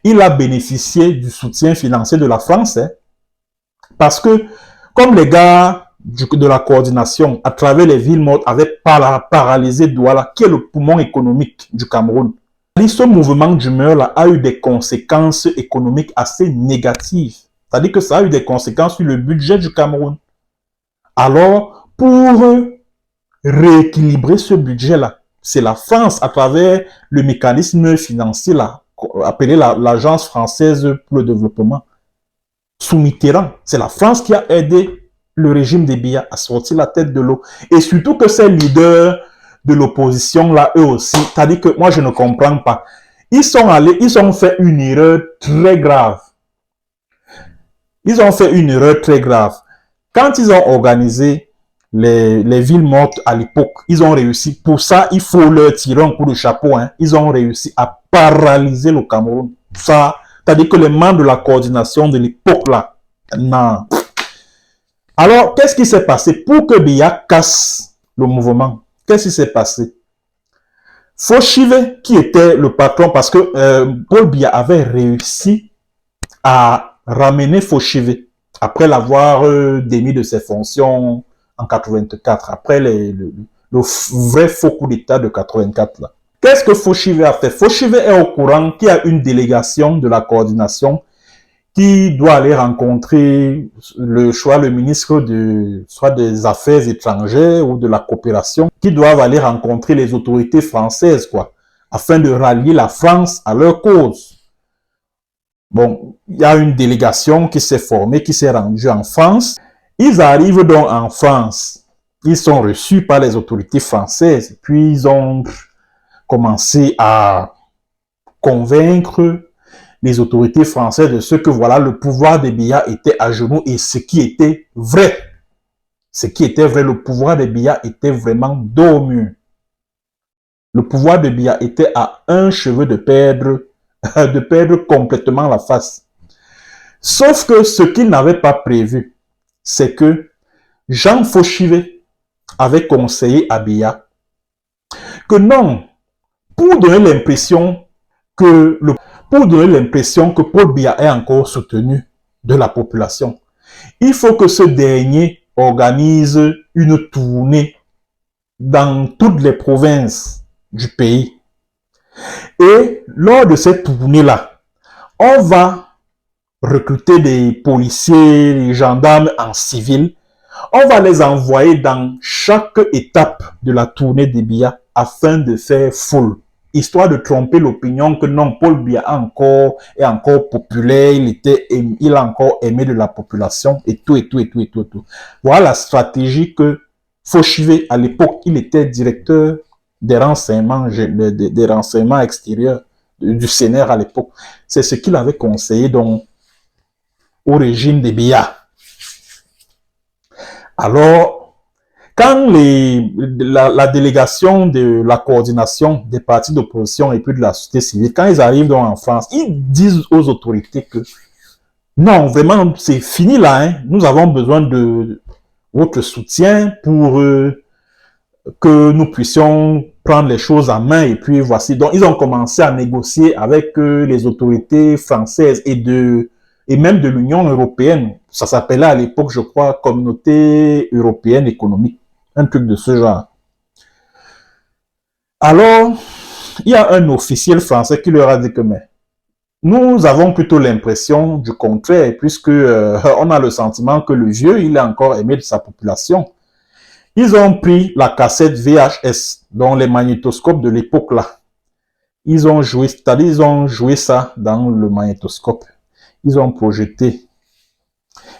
il a bénéficié du soutien financier de la France, hein, parce que comme les gars de la coordination à travers les villes mortes avaient paralysé Douala, qui est le poumon économique du Cameroun, ce mouvement d'humeur là a eu des conséquences économiques assez négatives. C'est-à-dire que ça a eu des conséquences sur le budget du Cameroun. Alors, pour rééquilibrer ce budget-là, c'est la France, à travers le mécanisme financier là, appelé l'Agence française pour le développement, sous Mitterrand, c'est la France qui a aidé le régime des Biya à sortir la tête de l'eau. Et surtout que ces leaders de l'opposition là, eux aussi, c'est-à-dire que moi je ne comprends pas. Ils ont fait une erreur très grave. Ils ont fait une erreur très grave. Quand ils ont organisé les villes mortes à l'époque, ils ont réussi. Pour ça, il faut leur tirer un coup de chapeau. Hein. Ils ont réussi à paralyser le Cameroun. Ça, c'est-à-dire que les membres de la coordination de l'époque là, non. Alors, qu'est-ce qui s'est passé? Pour que Biya casse le mouvement, qu'est-ce qui s'est passé? Fauchive, qui était le patron, parce que Paul Biya avait réussi à ramener Fauchive après l'avoir démis de ses fonctions en 84, après le vrai faux coup d'État de 84. Là. Qu'est-ce que Fauchive a fait? Fauchive est au courant qu'il y a une délégation de la coordination qui doit aller rencontrer le ministre soit des Affaires étrangères ou de la coopération, qui doivent aller rencontrer les autorités françaises, quoi, afin de rallier la France à leur cause. Bon, il y a une délégation qui s'est formée, qui s'est rendue en France. Ils arrivent donc en France. Ils sont reçus par les autorités françaises. Puis ils ont commencé à convaincre les autorités françaises de ce que voilà, le pouvoir des Biya était à genoux et ce qui était vrai. Ce qui était vrai, le pouvoir des Biya était vraiment dos au mur. Le pouvoir de Biya était à un cheveu de perdre complètement la face. Sauf que ce qu'il n'avait pas prévu, c'est que Jean Fauchive avait conseillé à Biya que non, pour donner l'impression que Paul Biya est encore soutenu de la population, il faut que ce dernier organise une tournée dans toutes les provinces du pays. Et lors de cette tournée-là, on va recruter des policiers, des gendarmes en civil. On va les envoyer dans chaque étape de la tournée de Biya afin de faire foule, histoire de tromper l'opinion que non, Paul Biya est encore populaire, il a encore aimé de la population et tout. Voilà la stratégie que Fauchivé, à l'époque, il était directeur des renseignements extérieurs du CNR à l'époque. C'est ce qu'il avait conseillé donc au régime de Biya. Alors, quand la délégation de la coordination des partis d'opposition et puis de la société civile, quand ils arrivent donc en France, ils disent aux autorités que non, vraiment, c'est fini là, hein. Nous avons besoin de votre soutien pour que nous puissions prendre les choses en main et puis voici. Donc, ils ont commencé à négocier avec les autorités françaises et même de l'Union européenne. Ça s'appelait à l'époque, je crois, Communauté européenne économique. Un truc de ce genre. Alors, il y a un officiel français qui leur a dit que, mais, nous avons plutôt l'impression du contraire, puisque on a le sentiment que le vieux, il est encore aimé de sa population. Ils ont pris la cassette VHS, dont les magnétoscopes de l'époque là. Ils ont joué, c'est-à-dire ils ont joué ça dans le magnétoscope. Ils ont projeté.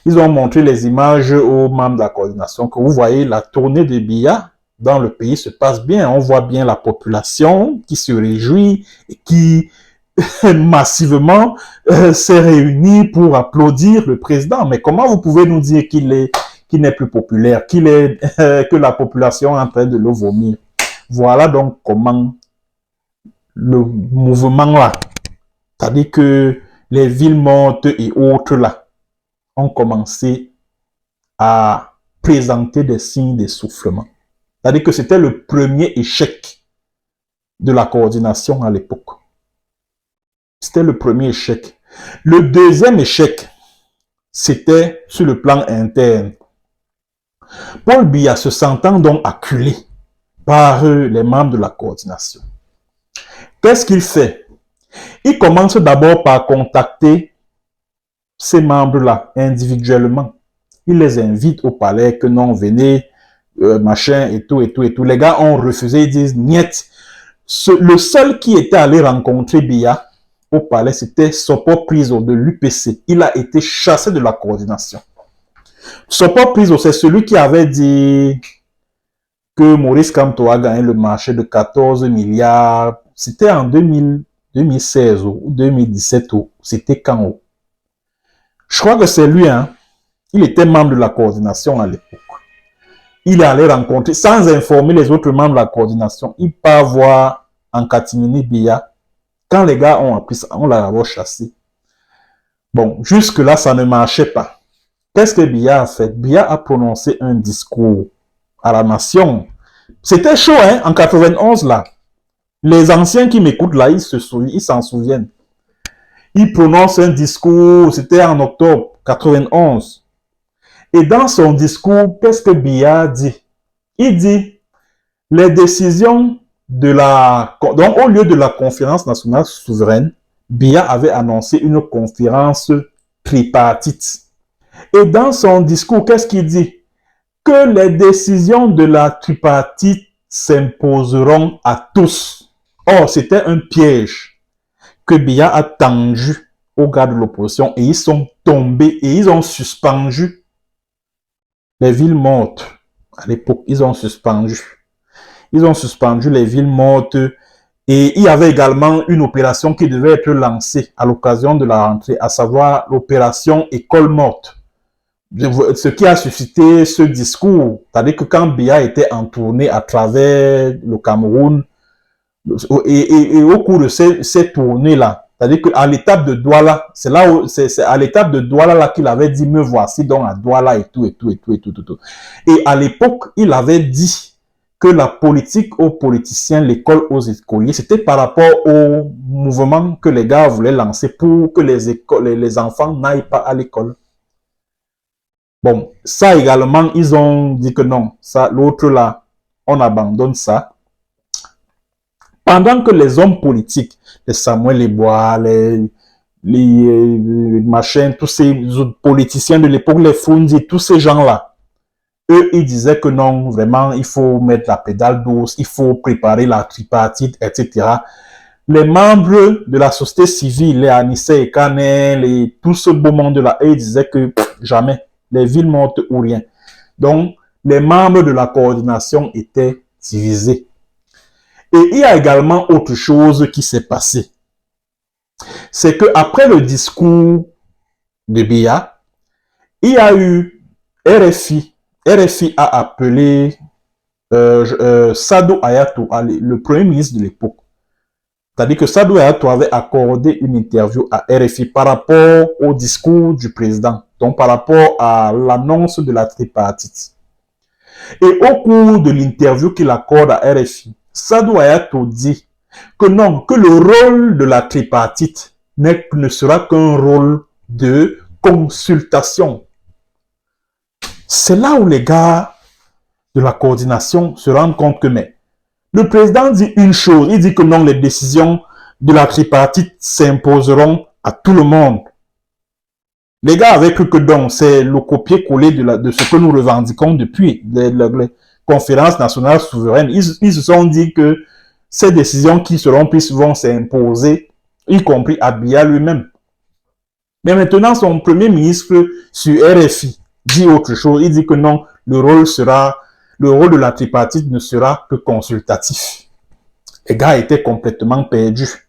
Ils ont montré les images aux membres de la coordination que vous voyez, la tournée de Biya dans le pays se passe bien. On voit bien la population qui se réjouit et qui massivement s'est réunie pour applaudir le président. Mais comment vous pouvez nous dire qu'il n'est plus populaire, que la population est en train de le vomir? Voilà donc comment le mouvement là, c'est-à-dire que les villes mortes et autres là, ont commencé à présenter des signes d'essoufflement. C'est-à-dire que c'était le premier échec de la coordination à l'époque. C'était le premier échec. Le deuxième échec, c'était sur le plan interne. Paul Biya se sentant donc acculé par les membres de la coordination. Qu'est-ce qu'il fait? Il commence d'abord par contacter ces membres-là individuellement. Il les invite au palais, que non, venez, machin, et tout. Les gars ont refusé, ils disent, niet. Le seul qui était allé rencontrer Biya au palais, c'était Sopo Priso de l'UPC. Il a été chassé de la coordination. Sopo Priso, c'est celui qui avait dit que Maurice Kamto a gagné le marché de 14 milliards. C'était en 2016 ou 2017. C'était quand? Je crois que c'est lui, hein. Il était membre de la coordination à l'époque. Il est allé rencontrer, sans informer les autres membres de la coordination, il part voir en catimini Biya. Quand les gars ont appris ça, on l'a d'abord chassé. Bon, jusque-là, ça ne marchait pas. Qu'est-ce que Biya a fait? Biya a prononcé un discours à la nation. C'était chaud, hein, en 91, là. Les anciens qui m'écoutent, là, ils s'en souviennent. Il prononce un discours, c'était en octobre 91. Et dans son discours, qu'est-ce que Biya dit? Il dit, les décisions de la... Donc, au lieu de la conférence nationale souveraine, Biya avait annoncé une conférence tripartite. Et dans son discours, qu'est-ce qu'il dit? Que les décisions de la tripartite s'imposeront à tous. Or, c'était un piège que Biya a tendu aux gars de l'opposition et ils sont tombés et ils ont suspendu les villes mortes. À l'époque, ils ont suspendu les villes mortes et il y avait également une opération qui devait être lancée à l'occasion de la rentrée, à savoir l'opération École morte. Ce qui a suscité ce discours, c'est-à-dire que quand Biya était en tournée à travers le Cameroun, et au cours de ces tournées-là, c'est-à-dire qu'à l'étape de Douala, c'est là où c'est à l'étape de Douala là qu'il avait dit me voici donc à Douala et tout. Et à l'époque, il avait dit que la politique aux politiciens, l'école aux écoliers, c'était par rapport au mouvement que les gars voulaient lancer pour que les enfants n'aillent pas à l'école. Bon, ça également, ils ont dit que non, ça, l'autre là, on abandonne ça. Pendant que les hommes politiques, les Samuel Lebois, les machins, tous ces politiciens de l'époque, les Fundi, tous ces gens-là, eux, ils disaient que non, vraiment, il faut mettre la pédale douce, il faut préparer la tripartite, etc. Les membres de la société civile, les Anissé et Canel, tout ce beau monde-là, ils disaient que jamais, les villes mortes ou rien. Donc, les membres de la coordination étaient divisés. Et il y a également autre chose qui s'est passé. C'est que après le discours de Biya, il y a eu RFI. RFI a appelé Sadou Ayatou, le premier ministre de l'époque. C'est-à-dire que Sadou Ayatou avait accordé une interview à RFI par rapport au discours du président, donc par rapport à l'annonce de la tripartite. Et au cours de l'interview qu'il accorde à RFI, Sadou Ayatou dit que non, que le rôle de la tripartite ne sera qu'un rôle de consultation. C'est là où les gars de la coordination se rendent compte que mais le président dit une chose, il dit que non, les décisions de la tripartite s'imposeront à tout le monde. Les gars avaient cru que donc c'est le copier-coller de ce que nous revendiquons depuis les conférences nationales souveraines. Ils se sont dit que ces décisions qui seront prises vont s'imposer, y compris à Biya lui-même. Mais maintenant, son premier ministre sur RFI dit autre chose. Il dit que non, le rôle de la tripartite ne sera que consultatif. Les gars étaient complètement perdus.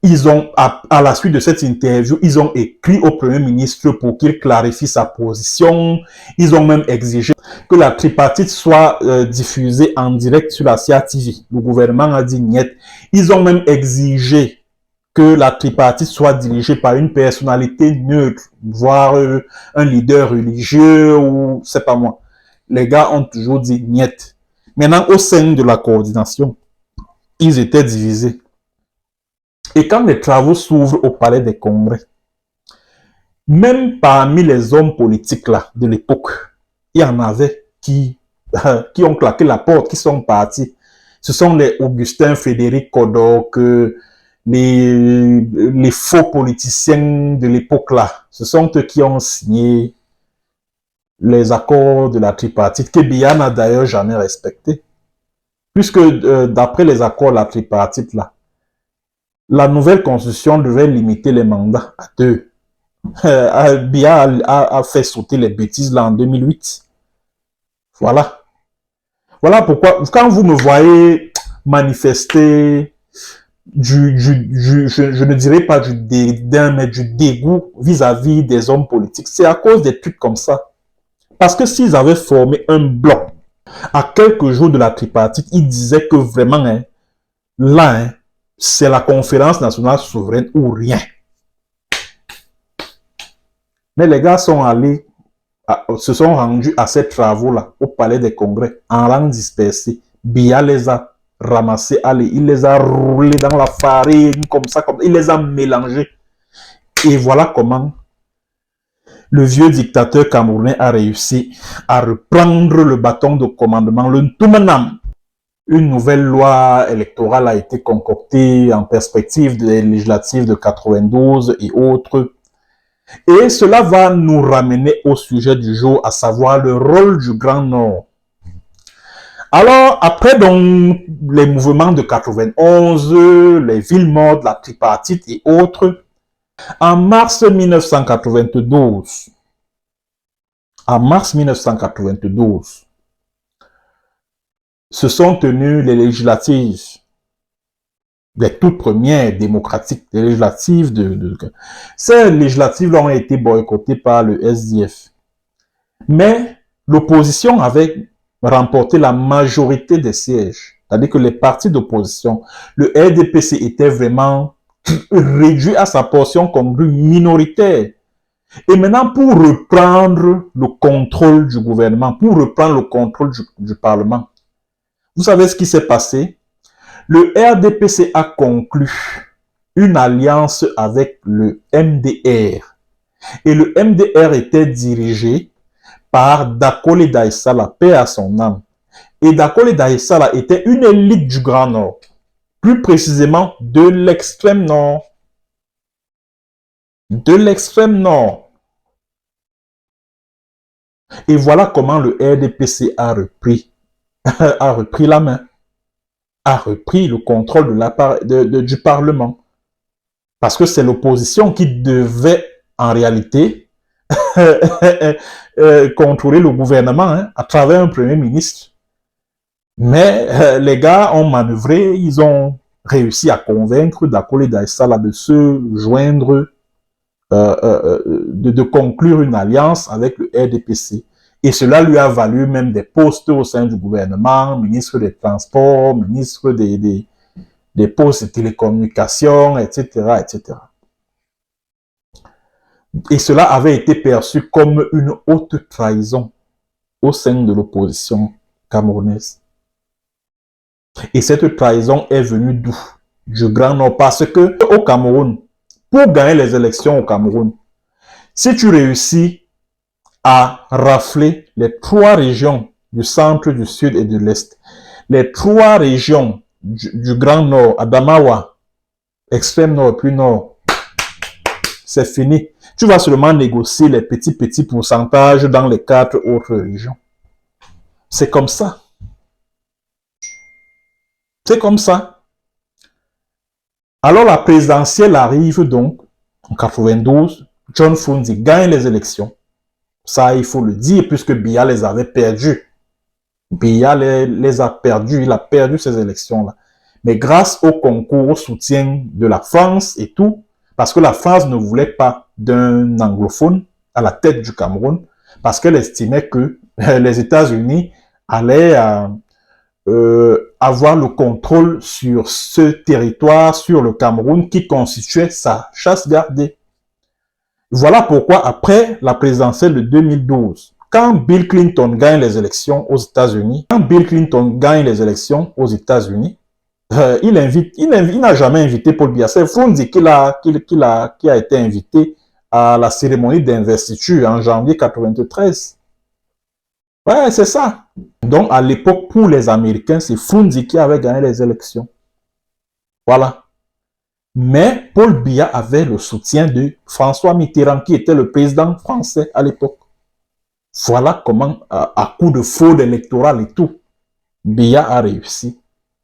Ils ont, à la suite de cette interview, ils ont écrit au Premier ministre pour qu'il clarifie sa position. Ils ont même exigé que la tripartite soit diffusée en direct sur la CIA TV. Le gouvernement a dit niet. Ils ont même exigé que la tripartite soit dirigée par une personnalité neutre, voire un leader religieux ou c'est pas moi. Les gars ont toujours dit niet. Maintenant, au sein de la coordination, ils étaient divisés. Et quand les travaux s'ouvrent au palais des congrès, même parmi les hommes politiques là, de l'époque, il y en avait qui ont claqué la porte, qui sont partis. Ce sont les Augustin Frédéric Kodok, les faux politiciens de l'époque là. Ce sont eux qui ont signé les accords de la tripartite, que Biya n'a d'ailleurs jamais respecté. Puisque d'après les accords de la tripartite là, la nouvelle constitution devait limiter les mandats à 2. Biya a fait sauter les bêtises là en 2008. Voilà. Voilà pourquoi, quand vous me voyez manifester je ne dirais pas du dédain, mais du dégoût vis-à-vis des hommes politiques, c'est à cause des trucs comme ça. Parce que s'ils avaient formé un bloc à quelques jours de la tripartite, ils disaient que vraiment, hein, là, hein, c'est la conférence nationale souveraine ou rien. Mais les gars sont allés, se sont rendus à ces travaux-là, au palais des congrès, en rang dispersé. Biya les a ramassés, allez, il les a roulés dans la farine, comme ça, il les a mélangés. Et voilà comment le vieux dictateur camerounais a réussi à reprendre le bâton de commandement, le Ntumanam. Une nouvelle loi électorale a été concoctée en perspective des législatives de 92 et autres. Et cela va nous ramener au sujet du jour, à savoir le rôle du Grand Nord. Alors, après donc les mouvements de 91, les villes mortes, la tripartite et autres, en mars 1992, se sont tenues les législatives, les toutes premières démocratiques, les législatives Ces législatives ont été boycottées par le SDF. Mais l'opposition avait remporté la majorité des sièges. C'est-à-dire que les partis d'opposition, le RDPC était vraiment réduit à sa portion congrue minoritaire. Et maintenant, pour reprendre le contrôle du gouvernement, pour reprendre le contrôle du Parlement, vous savez ce qui s'est passé? Le RDPC a conclu une alliance avec le MDR. Et le MDR était dirigé par Dakole Daïssa, la paix à son âme. Et Dakole Daïsala était une élite du Grand Nord, plus précisément de l'extrême nord. De l'extrême nord. Et voilà comment le RDPC a repris la main, a repris le contrôle du Parlement. Parce que c'est l'opposition qui devait, en réalité, contrôler le gouvernement hein, à travers un premier ministre. Mais les gars ont manœuvré, ils ont réussi à convaincre Dakole Daïsala de se joindre, de conclure une alliance avec le RDPC. Et cela lui a valu même des postes au sein du gouvernement, ministre des Transports, ministre des postes de télécommunications, etc., etc. Et cela avait été perçu comme une haute trahison au sein de l'opposition camerounaise. Et cette trahison est venue d'où? Du Grand Nord. Parce que au Cameroun, pour gagner les élections au Cameroun, si tu réussis à rafler les 3 régions du centre, du sud et de l'est, les 3 régions du Grand Nord, Adamawa, extrême nord et plus nord, c'est fini. Tu vas seulement négocier les petits pourcentages dans les 4 autres régions. C'est comme ça. C'est comme ça. Alors la présidentielle arrive donc en 92. John Fundi gagne les élections. Ça, il faut le dire, puisque Biya les avait perdus. Biya les a perdus. Il a perdu ces élections-là. Mais grâce au concours, au soutien de la France et tout, parce que la France ne voulait pas d'un anglophone à la tête du Cameroun, parce qu'elle estimait que les États-Unis allaient avoir le contrôle sur ce territoire, sur le Cameroun, qui constituait sa chasse gardée. Voilà pourquoi, après la présidentielle de 2012, quand Bill Clinton gagne les élections aux États-Unis, il n'a jamais invité Paul Biya. C'est Fundi qui a été invité à la cérémonie d'investiture en janvier 93. Ouais, c'est ça. Donc, à l'époque, pour les Américains, c'est Fundi qui avait gagné les élections. Voilà. Mais Paul Biya avait le soutien de François Mitterrand, qui était le président français à l'époque. Voilà comment, à coup de fraude électorale et tout, Biya a réussi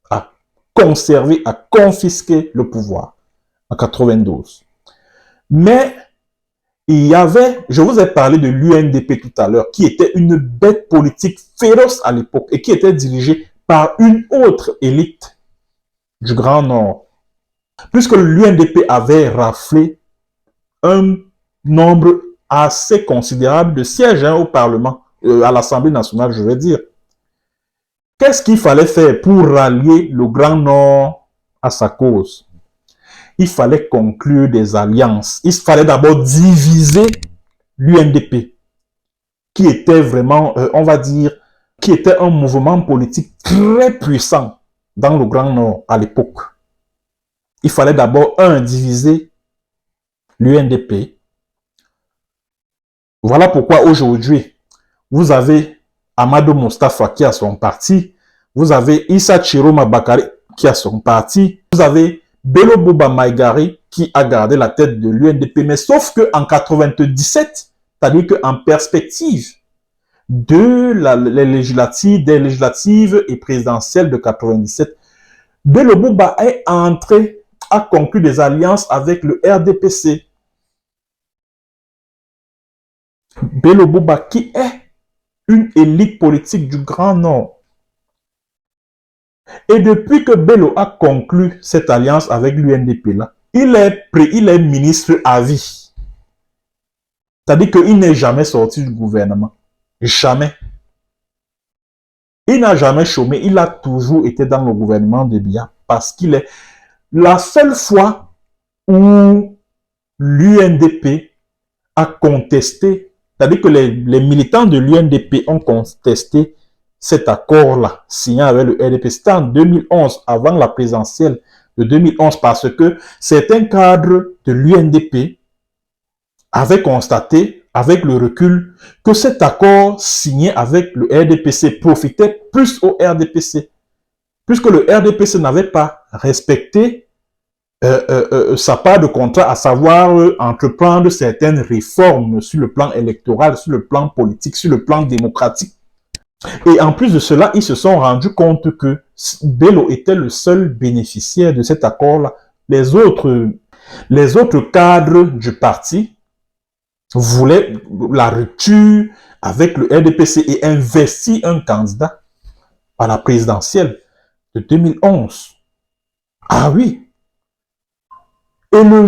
à conserver, à confisquer le pouvoir en 92. Mais il y avait, je vous ai parlé de l'UNDP tout à l'heure, qui était une bête politique féroce à l'époque et qui était dirigée par une autre élite du Grand Nord. Puisque l'UNDP avait raflé un nombre assez considérable de sièges au Parlement, à l'Assemblée nationale, je veux dire. Qu'est-ce qu'il fallait faire pour rallier le Grand Nord à sa cause? Il fallait conclure des alliances. Il fallait d'abord diviser l'UNDP, qui était vraiment, on va dire, qui était un mouvement politique très puissant dans le Grand Nord à l'époque. Il fallait d'abord, diviser l'UNDP. Voilà pourquoi aujourd'hui, vous avez Amadou Moustapha qui a son parti, vous avez Issa Chiroma Bakari qui a son parti, vous avez Bello Bouba Maïgari qui a gardé la tête de l'UNDP, mais sauf qu'en 97, c'est-à-dire qu'en perspective des législatives et présidentielles de 97, Bello Bouba est entré a conclu des alliances avec le RDPC. Bello Bouba, qui est une élite politique du Grand Nord. Et depuis que Bello a conclu cette alliance avec l'UNDP, là, il est ministre à vie. C'est-à-dire qu'il n'est jamais sorti du gouvernement. Jamais. Il n'a jamais chômé. Il a toujours été dans le gouvernement de Biya parce qu'il est la seule fois où l'UNDP a contesté, c'est-à-dire que les militants de l'UNDP ont contesté cet accord-là, signé avec le RDP. C'était en 2011, avant la présidentielle de 2011, parce que certains cadres de l'UNDP avaient constaté, avec le recul, que cet accord signé avec le RDPC profitait plus au RDPC, puisque le RDPC n'avait pas respecté sa part de contrat, à savoir entreprendre certaines réformes sur le plan électoral, sur le plan politique, sur le plan démocratique. Et en plus de cela, ils se sont rendus compte que Bello était le seul bénéficiaire de cet accord-là. Les autres cadres du parti voulaient la rupture avec le RDPC et investir un candidat à la présidentielle de 2011. Ah oui. Et le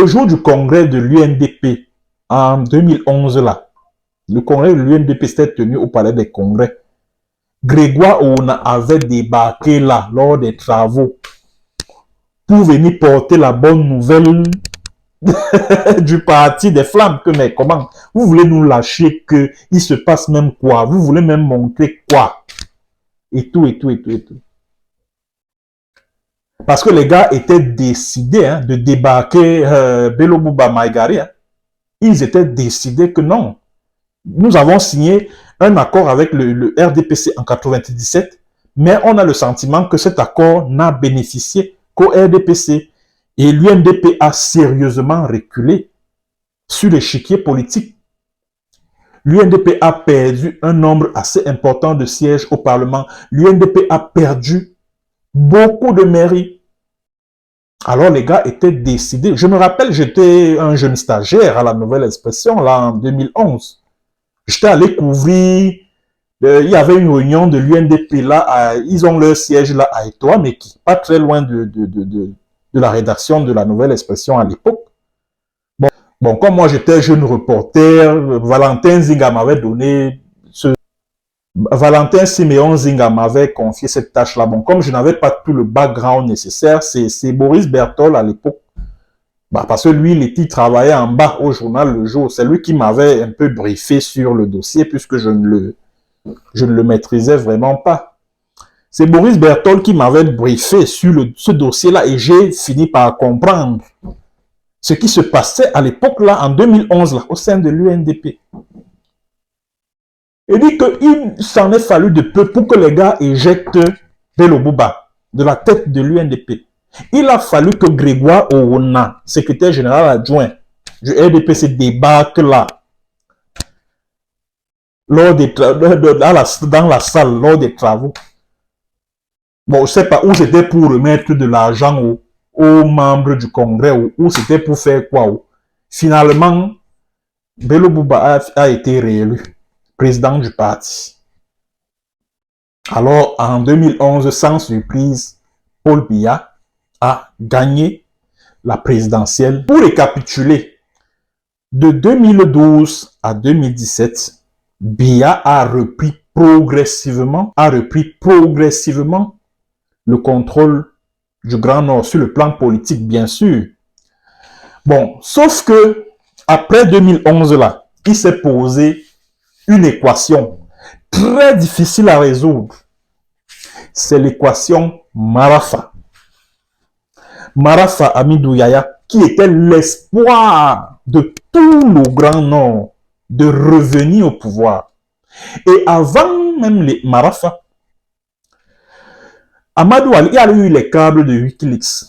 jour du congrès de l'UNDP en 2011 là, le congrès de l'UNDP s'était tenu au palais des congrès. Grégoire Ouna avait débarqué là lors des travaux pour venir porter la bonne nouvelle du parti des flammes. Que mais comment vous voulez nous lâcher que il se passe même quoi? Vous voulez même montrer quoi? Et tout. Parce que les gars étaient décidés de débarquer Bello Bouba Maïgari. Ils étaient décidés que non. Nous avons signé un accord avec le RDPC en 97, mais on a le sentiment que cet accord n'a bénéficié qu'au RDPC. Et l'UNDP a sérieusement reculé sur l'échiquier politique. L'UNDP a perdu un nombre assez important de sièges au Parlement. L'UNDP a perdu beaucoup de mairies. Alors les gars étaient décidés. Je me rappelle, j'étais un jeune stagiaire à la Nouvelle Expression, là, en 2011. J'étais allé couvrir, il y avait une réunion de l'UNDP là, ils ont leur siège là à Etoile-Meki, pas très loin de la rédaction de la Nouvelle Expression à l'époque. Bon, comme moi j'étais jeune reporter, Valentin Zinga m'avait donné Valentin Siméon Zinga m'avait confié cette tâche-là. Bon, comme je n'avais pas tout le background nécessaire, c'est Boris Bertol à l'époque. Parce que lui, il travaillait en bas au journal Le Jour. C'est lui qui m'avait un peu briefé sur le dossier puisque je ne le maîtrisais vraiment pas. C'est Boris Bertol qui m'avait briefé sur ce dossier-là et j'ai fini par comprendre ce qui se passait à l'époque là, en 2011, là, au sein de l'UNDP. Il dit qu'il s'en est fallu de peu pour que les gars éjectent Bello Bouba de la tête de l'UNDP. Il a fallu que Grégoire Ouna, secrétaire général adjoint du RDPC, débarque là, dans la salle, lors des travaux. Bon, je ne sais pas où c'était pour remettre de l'argent aux membres du congrès, ou c'était pour faire quoi. Finalement, Bello Bouba a été réélu président du parti. Alors, en 2011, sans surprise, Paul Biya a gagné la présidentielle. Pour récapituler, de 2012 à 2017, Biya a repris progressivement le contrôle du Grand Nord sur le plan politique, bien sûr. Bon, sauf que après 2011 là, il s'est posé une équation très difficile à résoudre. C'est l'équation Marafa. Marafa Amidou Yaya, qui était l'espoir de tout le Grand Nord de revenir au pouvoir. Et avant même les Marafa, Amadou Ali, il y a eu les câbles de Wikileaks.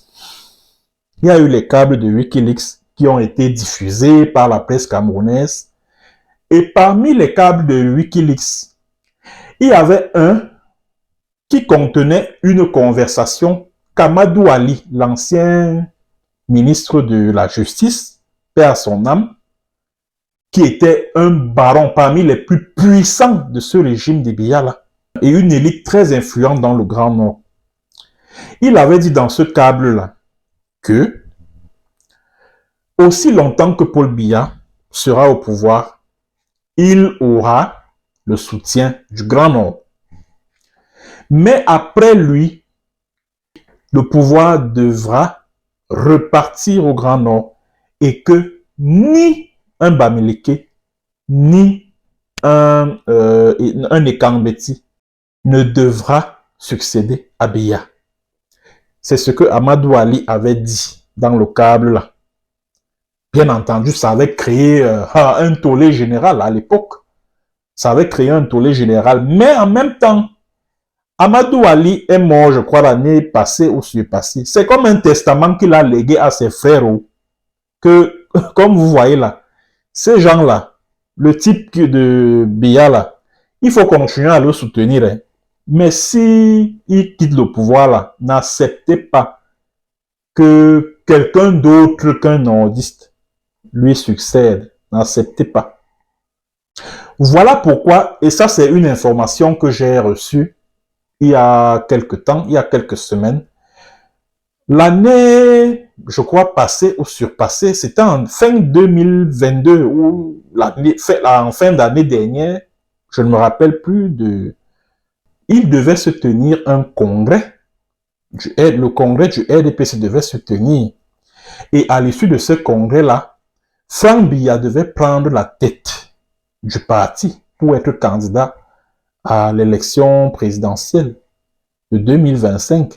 Il y a eu les câbles de Wikileaks qui ont été diffusés par la presse camerounaise. Et parmi les câbles de Wikileaks, il y avait un qui contenait une conversation qu'Amadou Ali, l'ancien ministre de la Justice, paix à son âme, qui était un baron parmi les plus puissants de ce régime des Biya et une élite très influente dans le Grand Nord. Il avait dit dans ce câble-là que aussi longtemps que Paul Biya sera au pouvoir, il aura le soutien du Grand Nord. Mais après lui, le pouvoir devra repartir au Grand Nord et que ni un Bamileke, ni un Ekambeti ne devra succéder à Biya. C'est ce que Amadou Ali avait dit dans le câble là. Bien entendu, ça avait créé un tollé général à l'époque. Ça avait créé un tollé général. Mais en même temps, Amadou Ali est mort, je crois, l'année passée ou surpassée. C'est comme un testament qu'il a légué à ses frères. Que, comme vous voyez là, ces gens-là, le type de Biya là, il faut continuer à le soutenir. Hein. Mais si il quitte le pouvoir là, n'acceptez pas que quelqu'un d'autre qu'un nordiste lui succède. N'acceptez pas. Voilà pourquoi, et ça c'est une information que j'ai reçue il y a quelques temps, il y a quelques semaines. L'année, je crois, passée ou surpassée, c'était en fin 2022 ou en fin d'année dernière, je ne me rappelle plus de... Il devait se tenir un congrès, le congrès du RDPC devait se tenir. Et à l'issue de ce congrès-là, Franck Biya devait prendre la tête du parti pour être candidat à l'élection présidentielle de 2025.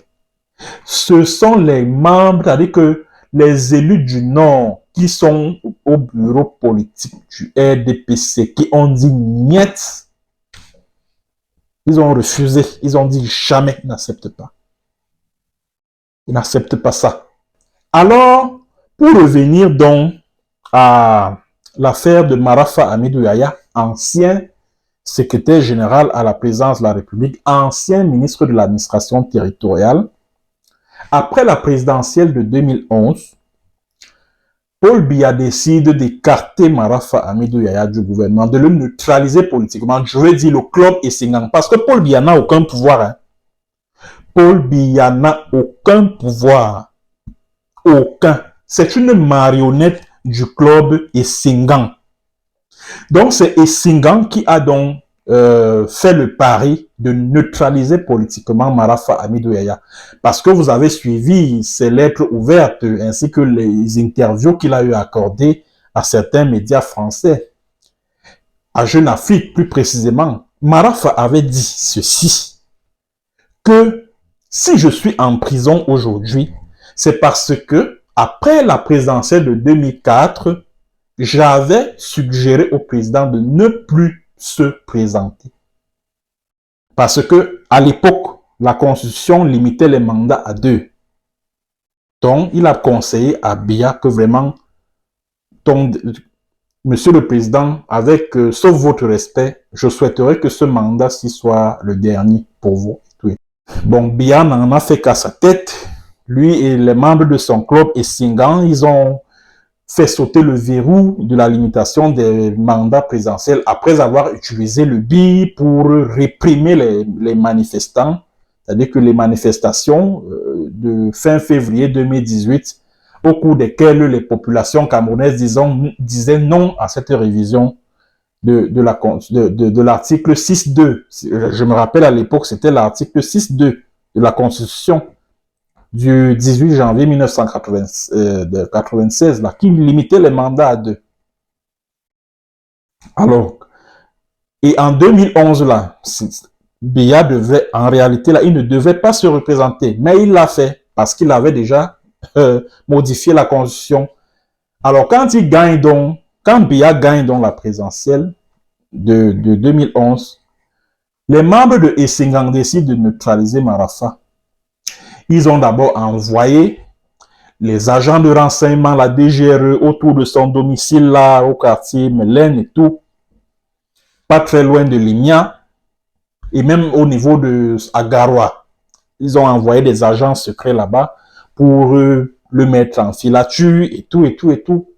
Ce sont les membres, c'est-à-dire que les élus du Nord qui sont au bureau politique du RDPC, qui ont dit niet, ils ont refusé, ils ont dit jamais, ils n'acceptent pas. Ils n'acceptent pas ça. Alors, pour revenir donc à l'affaire de Marafa Hamidou Yahya, ancien secrétaire général à la présidence de la République, ancien ministre de l'administration territoriale, après la présidentielle de 2011, Paul Biya décide d'écarter Marafa Hamidou Yahya du gouvernement, de le neutraliser politiquement. Je veux dire le club Essingang, parce que Paul Biya n'a aucun pouvoir. Hein. Paul Biya n'a aucun pouvoir. Aucun. C'est une marionnette du club Essingang. Donc c'est Essingang qui a donc fait le pari de neutraliser politiquement Marafa Hamidou Yahya. Parce que vous avez suivi ses lettres ouvertes ainsi que les interviews qu'il a eu accordées à certains médias français. À Jeune Afrique, plus précisément, Marafa avait dit ceci, que si je suis en prison aujourd'hui, c'est parce que, après la présidentielle de 2004, j'avais suggéré au président de ne plus se présenter. Parce que, à l'époque, la Constitution limitait les mandats à 2. Donc, il a conseillé à Biya que vraiment, Monsieur le Président, avec, sauf votre respect, je souhaiterais que ce mandat-ci soit le dernier pour vous. Oui. Bon, Biya n'en a fait qu'à sa tête. Lui et les membres de son club Essingang, ils ont fait sauter le verrou de la limitation des mandats présidentiels après avoir utilisé le BI pour réprimer les manifestants. C'est-à-dire que les manifestations de fin février 2018, au cours desquelles les populations camerounaises disaient non à cette révision de l'article 6.2. Je me rappelle à l'époque, c'était l'article 6.2 de la Constitution du 18 janvier 1996, là, qui limitait les mandats à 2. Alors, et en 2011, là, Biya devait, en réalité, là, il ne devait pas se représenter, mais il l'a fait parce qu'il avait déjà modifié la Constitution. Alors, quand il gagne donc, quand Biya gagne donc la présidentielle de 2011, les membres de Essingang décident de neutraliser Marafa. Ils ont d'abord envoyé les agents de renseignement, la DGRE, autour de son domicile là, au quartier Mélène et tout, pas très loin de Limia, et même au niveau de Agaroua. Ils ont envoyé des agents secrets là-bas pour le mettre en filature et tout, et tout, et tout.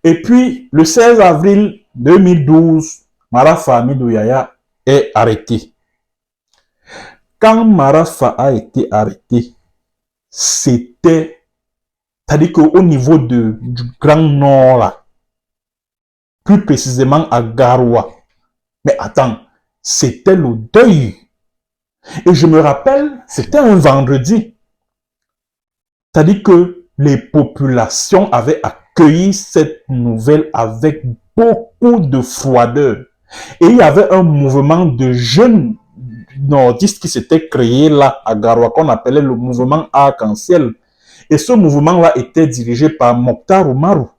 Et puis, le 16 avril 2012, Marafa Hamidou Yahya est arrêté. Quand Marafa a été arrêté, c'était, c'est-à-dire qu'au niveau du Grand Nord, là, plus précisément à Garoua, mais attends, c'était le deuil. Et je me rappelle, c'était un vendredi. C'est-à-dire que les populations avaient accueilli cette nouvelle avec beaucoup de froideur. Et il y avait un mouvement de jeunes nordistes qui s'était créé là à Garoua, qu'on appelait le mouvement Arc-en-Ciel. Et ce mouvement-là était dirigé par Mokhtar Oumarou.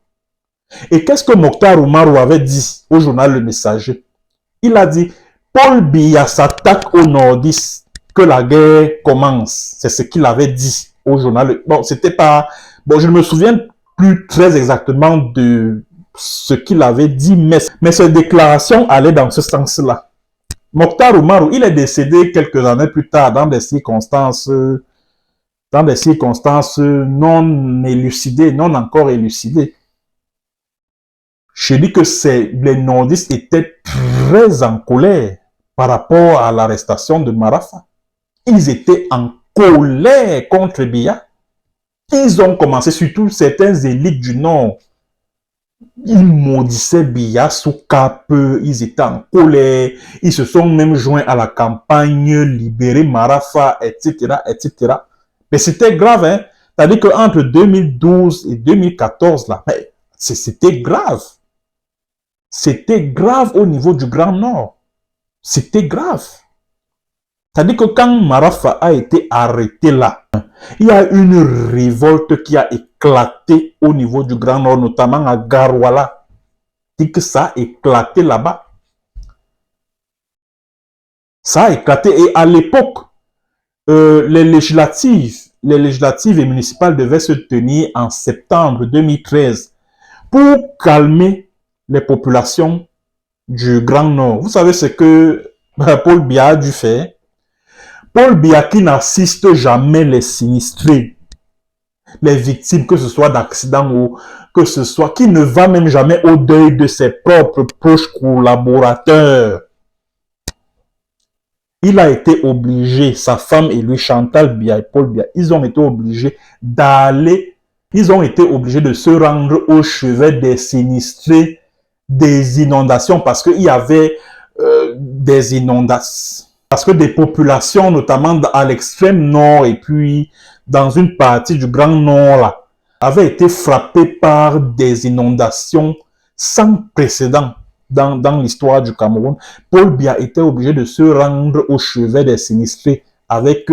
Et qu'est-ce que Mokhtar Oumarou avait dit au journal Le Messager? Il a dit, Paul Biya s'attaque aux nordistes, que la guerre commence. C'est ce qu'il avait dit au journal. Bon, c'était pas... Bon, je ne me souviens plus très exactement de ce qu'il avait dit, mais cette déclaration allait dans ce sens-là. Mokhtar Oumarou, il est décédé quelques années plus tard dans des circonstances non élucidées, non encore élucidées. Je dis que les nordistes étaient très en colère par rapport à l'arrestation de Marafa. Ils étaient en colère contre Biya. Ils ont commencé, surtout certains élites du Nord, ils maudissaient Biya sous cape, ils étaient en colère, ils se sont même joints à la campagne libérer Marafa, etc., etc. Mais c'était grave, hein. C'est-à-dire qu'entre 2012 et 2014, là, c'était grave. C'était grave au niveau du Grand Nord. C'était grave. C'est-à-dire que quand Marafa a été arrêté là, il y a une révolte qui a éclaté au niveau du Grand Nord, notamment à Garwala. C'est que ça a éclaté là-bas. Ça a éclaté. Et à l'époque, les législatives et municipales devaient se tenir en septembre 2013 pour calmer les populations du Grand Nord. Vous savez ce que Paul Biya a dû faire? Paul Biya qui n'assiste jamais les sinistrés, les victimes, que ce soit d'accidents ou que ce soit, qui ne va même jamais au deuil de ses propres proches collaborateurs. Il a été obligé, sa femme et lui, Chantal Biya et Paul Biya, ils ont été obligés d'aller, ils ont été obligés de se rendre au chevet des sinistrés des inondations parce qu'il y avait des inondations. Parce que des populations, notamment à l'extrême nord et puis dans une partie du Grand Nord, là, avaient été frappées par des inondations sans précédent dans l'histoire du Cameroun. Paul Biya était obligé de se rendre au chevet des sinistrés avec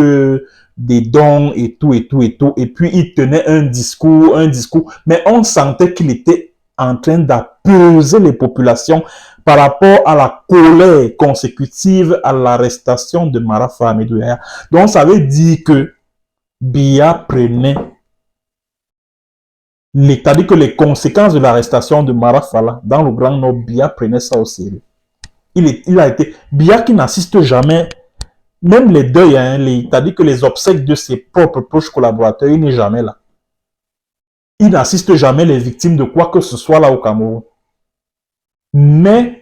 des dons et tout, et tout, et tout. Et puis, il tenait un discours. Mais on sentait qu'il était en train d'apaiser les populations par rapport à la colère consécutive à l'arrestation de Marafa Hamidou Yahya. Donc, ça veut dire que Biya prenait, c'est-à-dire que les conséquences de l'arrestation de Marafa dans le Grand Nord, Biya prenait ça au sérieux. Il a été, Biya qui n'assiste jamais, même les deuils, hein, c'est-à-dire que les obsèques de ses propres proches collaborateurs, il n'est jamais là. Il n'assiste jamais les victimes de quoi que ce soit là au Cameroun. Mais,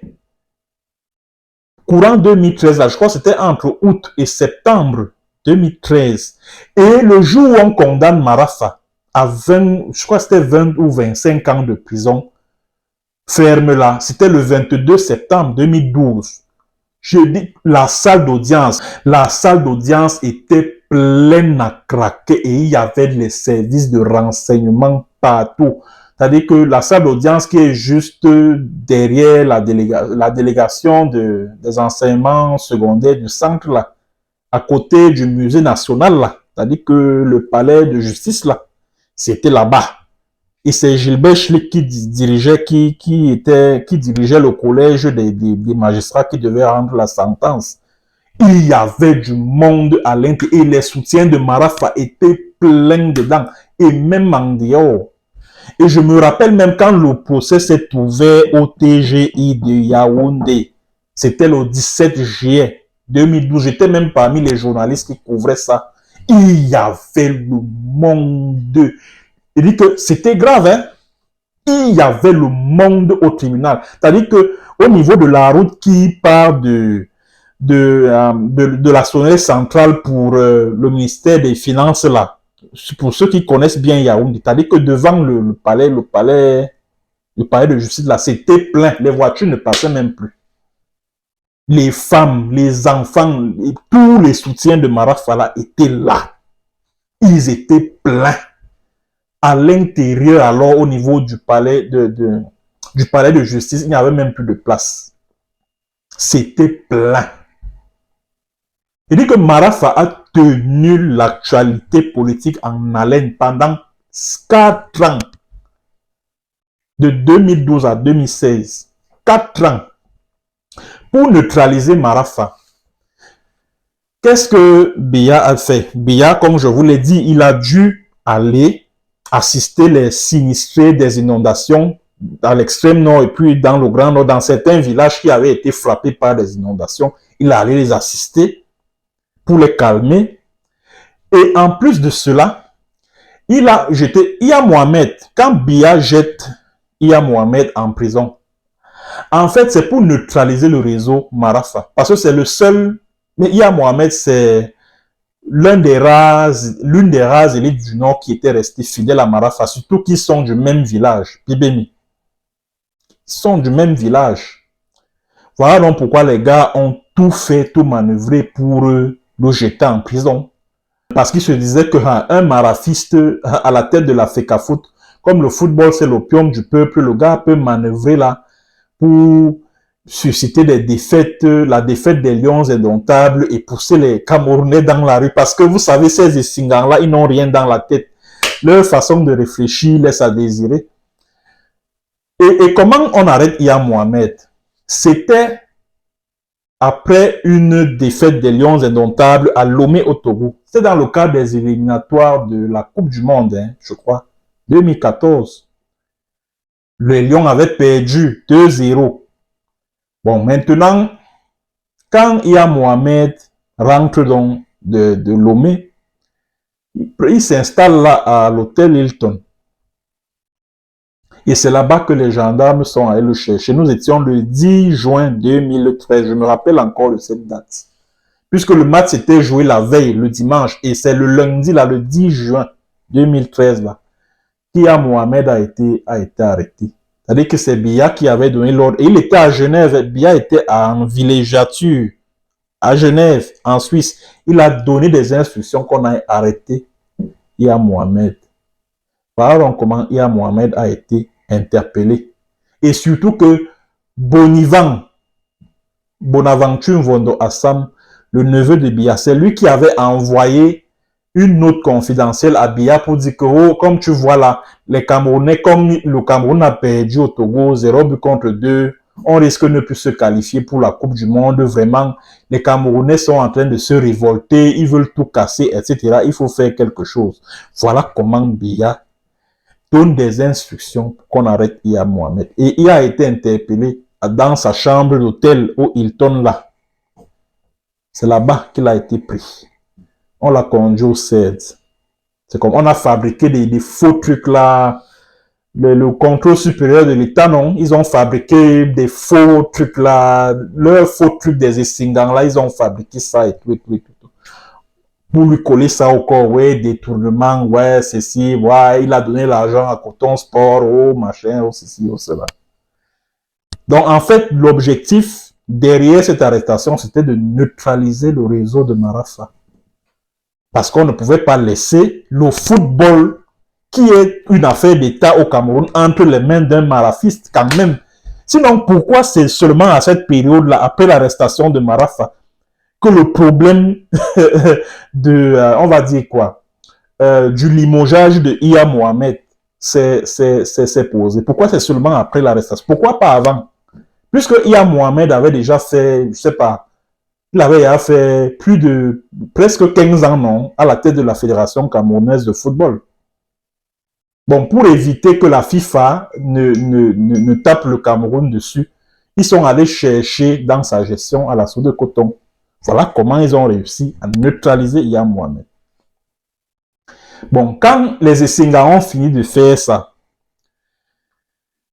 courant 2013, là, je crois que c'était entre août et septembre 2013, et le jour où on condamne Marafa à 20, je crois que c'était 20 ou 25 ans de prison ferme là, c'était le 22 septembre 2012. Je dis, la salle d'audience était pleine à craquer et il y avait les services de renseignement partout. C'est-à-dire que la salle d'audience qui est juste derrière la délégation des enseignements secondaires du centre là, à côté du musée national là, c'est-à-dire que le palais de justice là, c'était là-bas. Et c'est Gilbert Schlick qui dirigeait le collège des magistrats qui devaient rendre la sentence. Il y avait du monde à l'intérieur et les soutiens de Marafa étaient pleins dedans et même en dehors. Et je me rappelle même quand le procès s'est ouvert au TGI de Yaoundé, c'était le 17 juillet 2012, j'étais même parmi les journalistes qui couvraient ça. Il y avait le monde. Il dit que c'était grave, hein? Il y avait le monde au tribunal. C'est-à-dire qu'au niveau de la route qui part de la sonnerie centrale pour le ministère des Finances, là, pour ceux qui connaissent bien Yaoundé, c'est-à-dire que devant le palais de justice, là, c'était plein. Les voitures ne passaient même plus. Les femmes, les enfants, et tous les soutiens de Marafa là étaient là. Ils étaient pleins. À l'intérieur, alors, au niveau du palais de justice, il n'y avait même plus de place. C'était plein. Il dit que Marafa a tenu l'actualité politique en haleine pendant 4 ans. de 2012 à 2016, 4 ans, pour neutraliser Marafa. Qu'est-ce que Biya a fait? Biya, comme je vous l'ai dit, il a dû aller assister les sinistrés des inondations dans l'extrême nord et puis dans le grand nord, dans certains villages qui avaient été frappés par des inondations. Il a allé les assister pour les calmer. Et en plus de cela, il a jeté Iya Mohamed. Quand Biya jette Iya Mohamed en prison, en fait, c'est pour neutraliser le réseau Marafa. Parce que c'est le seul. Mais Iya Mohamed, c'est l'une des rares élites du Nord qui étaient restées fidèles à Marafa, surtout qu'ils sont du même village, Bibemi. Ils sont du même village. Voilà donc pourquoi les gars ont tout fait, tout manœuvré pour le jeter en prison. Parce qu'ils se disaient qu'un marafiste à la tête de la FECAFOOT, comme le football c'est l'opium du peuple, le gars peut manœuvrer là pour susciter des défaites, la défaite des Lions indomptables et pousser les Camerounais dans la rue. Parce que vous savez, ces Essingans-là, ils n'ont rien dans la tête. Leur façon de réfléchir laisse à désirer. Et comment on arrête Iya Mohamed? C'était après une défaite des Lions indomptables à Lomé au Togo. C'est dans le cadre des éliminatoires de la Coupe du Monde, hein, je crois, 2014. Les Lions avaient perdu 2-0. Bon, maintenant, quand Iya Mohamed rentre donc de Lomé, il s'installe là à l'hôtel Hilton. Et c'est là-bas que les gendarmes sont allés le chercher. Nous étions le 10 juin 2013. Je me rappelle encore de cette date. Puisque le match s'était joué la veille, le dimanche. Et c'est le lundi, là, le 10 juin 2013, là, qu'Iya Mohamed a été arrêté. C'est-à-dire que c'est Biya qui avait donné l'ordre. Et il était à Genève. Biya était en villégiature à Genève, en Suisse. Il a donné des instructions qu'on a arrêté Iya Mohamed. Voilà comment Iya Mohamed a été interpellé. Et surtout que Bonaventure Vondo Assam, le neveu de Biya, c'est lui qui avait envoyé une note confidentielle à Biya pour dire que, oh, comme tu vois là, les Camerounais, comme le Cameroun a perdu au Togo, 0-2, on risque de ne plus se qualifier pour la Coupe du Monde. Vraiment, les Camerounais sont en train de se révolter, ils veulent tout casser, etc. Il faut faire quelque chose. Voilà comment Biya donne des instructions pour qu'on arrête Iya Mohamed. Et il a été interpellé dans sa chambre d'hôtel au Hilton là. C'est là-bas qu'il a été pris. On l'a conduit au CEDS. C'est comme on a fabriqué des faux trucs là. Le contrôle supérieur de l'État, non. Ils ont fabriqué des faux trucs là. Leurs faux trucs des Essingans là, ils ont fabriqué ça et tout. Pour lui coller ça au corps, ouais, détournement, ouais, ceci, ouais, il a donné l'argent à Coton Sport, oh, machin, oh, ceci, oh, cela. Donc, en fait, l'objectif derrière cette arrestation, c'était de neutraliser le réseau de Marafa. Parce qu'on ne pouvait pas laisser le football, qui est une affaire d'État au Cameroun, entre les mains d'un marafiste, quand même. Sinon, pourquoi c'est seulement à cette période-là, après l'arrestation de Marafa, que le problème de, on va dire quoi, du limogeage de Iya Mohamed s'est posé. Pourquoi c'est seulement après l'arrestation? Pourquoi pas avant? Puisque Iya Mohamed avait déjà fait, je sais pas, il avait déjà fait plus de presque 15 ans, non, à la tête de la Fédération camerounaise de football. Bon, pour éviter que la FIFA ne tape le Cameroun dessus, ils sont allés chercher dans sa gestion à la Soude de Coton. Voilà comment ils ont réussi à neutraliser Iya Mohamed. Bon, quand les Essingans ont fini de faire ça,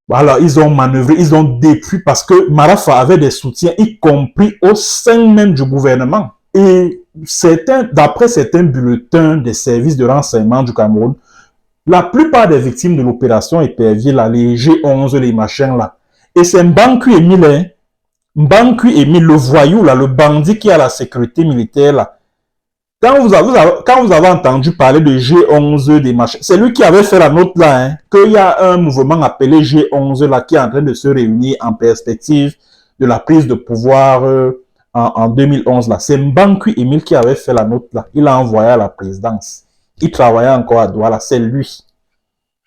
voilà, ils ont manœuvré, ils ont détruit parce que Marafa avait des soutiens, y compris au sein même du gouvernement. Et d'après certains bulletins des services de renseignement du Cameroun, la plupart des victimes de l'opération Épervier, là, les G11, les machins là, et c'est Mbanku Emile, le voyou, là, le bandit qui a la sécurité militaire, là. Quand vous avez entendu parler de G11, des machins, c'est lui qui avait fait la note là, hein, qu'il y a un mouvement appelé G11 là, qui est en train de se réunir en perspective de la prise de pouvoir en 2011 là. C'est Mbanku Emile qui avait fait la note là. Il l'a envoyé à la présidence. Il travaillait encore à Douala, c'est lui.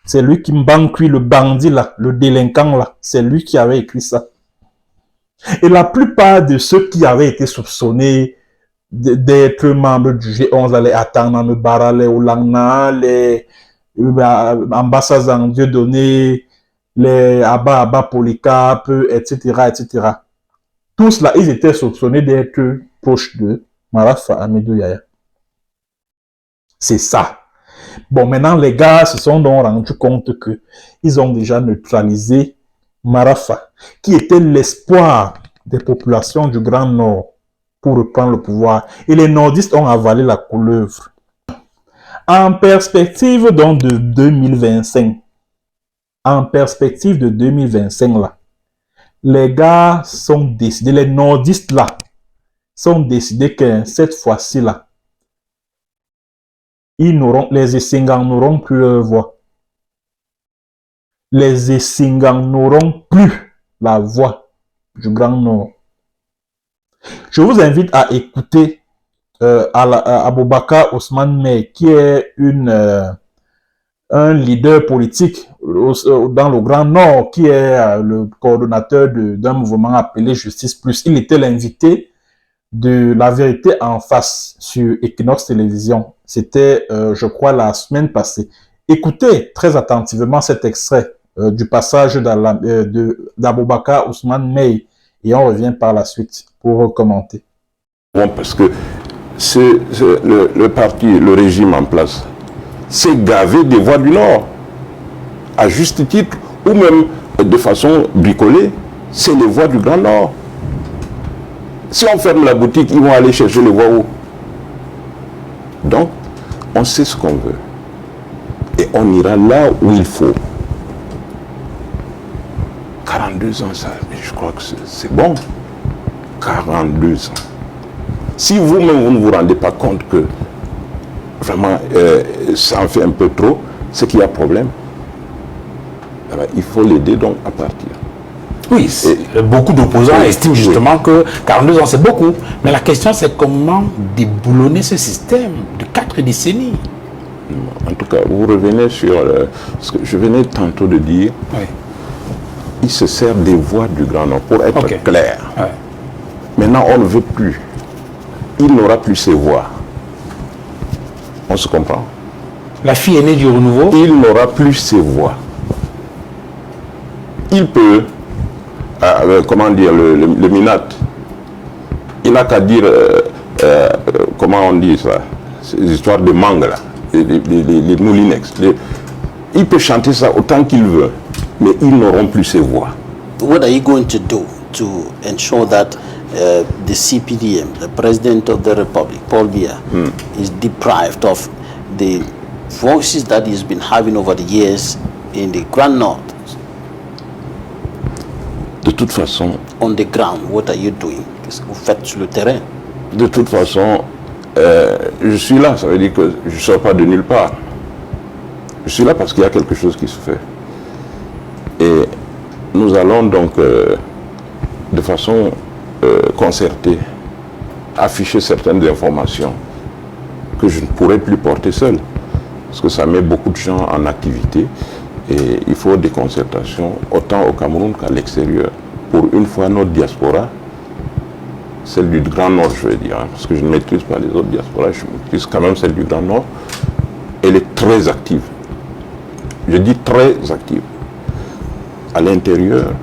C'est lui qui Mbankwi, le bandit là, le délinquant là, c'est lui qui avait écrit ça. Et la plupart de ceux qui avaient été soupçonnés d'être membres du G11, les Atana, Bara, les Oulangna, les Ambassa Dieudonné, les Abba Polycarpe, etc., etc. Tous là, ils étaient soupçonnés d'être proches de Marafa Amidou Yaya. C'est ça. Bon, maintenant, les gars se sont donc rendus compte que ils ont déjà neutralisé Marafa, qui était l'espoir des populations du Grand Nord pour reprendre le pouvoir. Et les nordistes ont avalé la couleuvre. En perspective donc de 2025, là, les gars sont décidés, les nordistes là, sont décidés que cette fois-ci là, les Essingans n'auront plus leur voix. Les Essingans n'auront plus la voix du Grand Nord. Je vous invite à écouter Aboubakar Ousmane Mey, qui est un leader politique dans le Grand Nord, qui est le coordonnateur d'un mouvement appelé Justice Plus. Il était l'invité de La Vérité en face sur Equinox Télévision. C'était, je crois, la semaine passée. Écoutez très attentivement cet extrait du passage d'Aboubakar Ousmane Mey et on revient par la suite pour commenter. Bon, parce que le parti, le régime en place, s'est gavé des voix du Nord, à juste titre, ou même de façon bricolée, c'est les voix du Grand Nord. Si on ferme la boutique, ils vont aller chercher les voix où? Donc, on sait ce qu'on veut. Et on ira là où il faut. 42 ans, ça, je crois que c'est bon. 42 ans. Si vous-même, vous ne vous rendez pas compte que vraiment, ça en fait un peu trop, c'est qu'il y a problème. Alors, il faut l'aider donc à partir. Oui, beaucoup d'opposants estiment justement que 42 ans c'est beaucoup. Mais la question c'est comment déboulonner ce système de 4 décennies. En tout cas, vous revenez sur ce que je venais tantôt de dire. Oui. Il se sert des voix du Grand Nord pour être clair. Oui. Maintenant, on ne veut plus. Il n'aura plus ses voix. On se comprend? La fille aînée du renouveau. Il n'aura plus ses voix. Il peut, comment dire, le Minat, il n'a qu'à dire, comment on dit ça, ces histoires de mangue là, les moulinex. Il peut chanter ça autant qu'il veut, mais ils n'auront plus ses voix. What are you going to do to ensure that the CPDM, the President of the Republic, Paul Biya, is deprived of the voices that he's been having over the years in the Grand North? De toute façon... On the ground, what are you doing? Qu'est-ce que vous faites sur le terrain? De toute façon, je suis là, ça veut dire que je ne sors pas de nulle part. Je suis là parce qu'il y a quelque chose qui se fait. Et nous allons donc, de façon concertée, afficher certaines informations que je ne pourrais plus porter seul. Parce que ça met beaucoup de gens en activité. Et il faut des concertations, autant au Cameroun qu'à l'extérieur. Pour une fois, notre diaspora, celle du Grand Nord, je veux dire, hein, parce que je ne maîtrise pas les autres diasporas, je maîtrise quand même celle du Grand Nord, elle est très active. Je dis très active. À l'intérieur,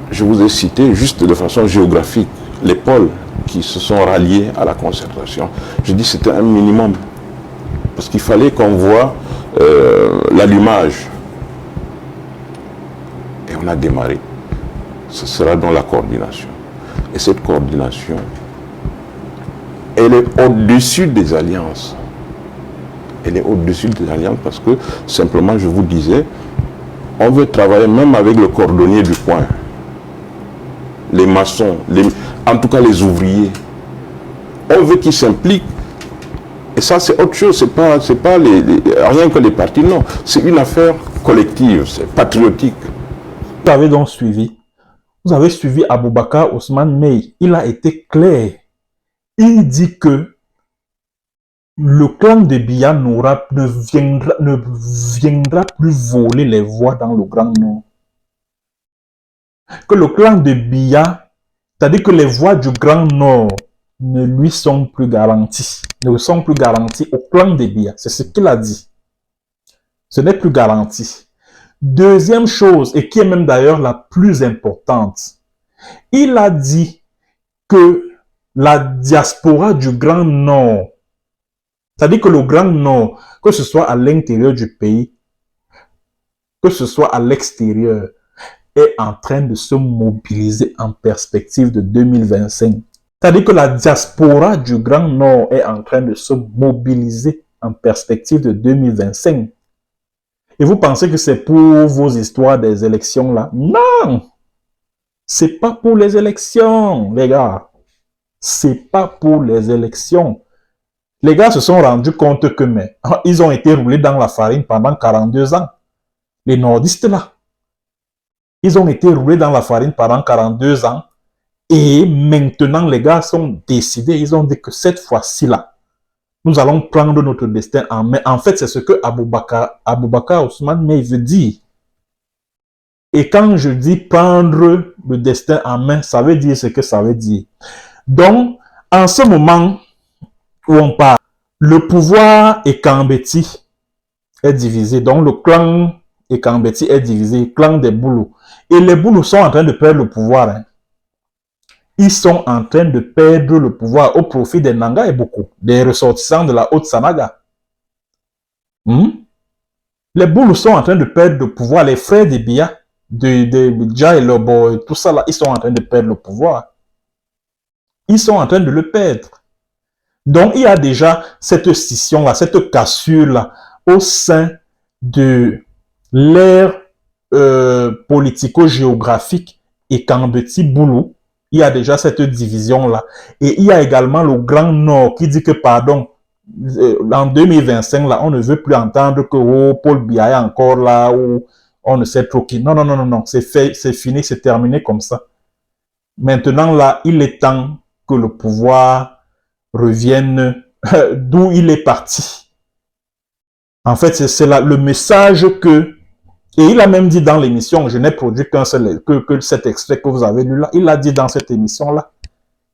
je vous ai cité juste de façon géographique les pôles qui se sont ralliés à la concertation. Je dis que c'était un minimum. Parce qu'il fallait qu'on voit l'allumage. Et on a démarré. Ce sera dans la coordination. Et cette coordination, elle est au-dessus des alliances. Elle est au-dessus des alliances parce que, simplement, je vous disais, on veut travailler même avec le cordonnier du coin. Les maçons, en tout cas les ouvriers. On veut qu'ils s'impliquent. Et ça, c'est autre chose, c'est pas rien que les partis, non. C'est une affaire collective, c'est patriotique. Vous avez donc suivi. Vous avez suivi Aboubakar Ousmane Mey. Il a été clair. Il dit que le clan de Biya ne viendra plus voler les voix dans le Grand Nord. Que le clan de Biya, c'est-à-dire que les voix du Grand Nord ne lui sont plus garanties, ne sont plus garanties au clan de Biya. C'est ce qu'il a dit. Ce n'est plus garanti. Deuxième chose, et qui est même d'ailleurs la plus importante, il a dit que la diaspora du Grand Nord, c'est-à-dire que le Grand Nord, que ce soit à l'intérieur du pays, que ce soit à l'extérieur, est en train de se mobiliser en perspective de 2025. C'est-à-dire que la diaspora du Grand Nord est en train de se mobiliser en perspective de 2025. Et vous pensez que c'est pour vos histoires des élections là? Non! C'est pas pour les élections, les gars. C'est pas pour les élections. Les gars se sont rendus compte que, mais, ils ont été roulés dans la farine pendant 42 ans. Les nordistes là. Ils ont été roulés dans la farine pendant 42 ans. Et maintenant, les gars sont décidés. Ils ont dit que cette fois-ci là, nous allons prendre notre destin en main. En fait, c'est ce que Aboubakar Ousmane Mey veut dire. Et quand je dis prendre le destin en main, ça veut dire ce que ça veut dire. Donc, en ce moment où on parle, le pouvoir Ekambeti est divisé. Donc, le clan Ekambeti est divisé, le clan des Boulous. Et les Boulous sont en train de perdre le pouvoir. Hein. Ils sont en train de perdre le pouvoir au profit des Nanga et beaucoup, des ressortissants de la Haute-Sanaga. Les Boulous sont en train de perdre le pouvoir. Les frères de Biya, de Dja et Lobo, tout ça là, ils sont en train de perdre le pouvoir. Ils sont en train de le perdre. Donc, il y a déjà cette scission-là, cette cassure-là au sein de l'ère politico-géographique et Kambeti Boulou. Il y a déjà cette division-là. Et il y a également le Grand Nord qui dit que, pardon, en 2025, là, on ne veut plus entendre que oh, Paul Biya est encore là, ou on ne sait trop qui. Non, non, non, non, non, c'est fait, c'est fini, c'est terminé comme ça. Maintenant, là, il est temps que le pouvoir revienne d'où il est parti. En fait, c'est le message que... Et il a même dit dans l'émission, je n'ai produit qu'un seul, que cet extrait que vous avez lu là, il a dit dans cette émission-là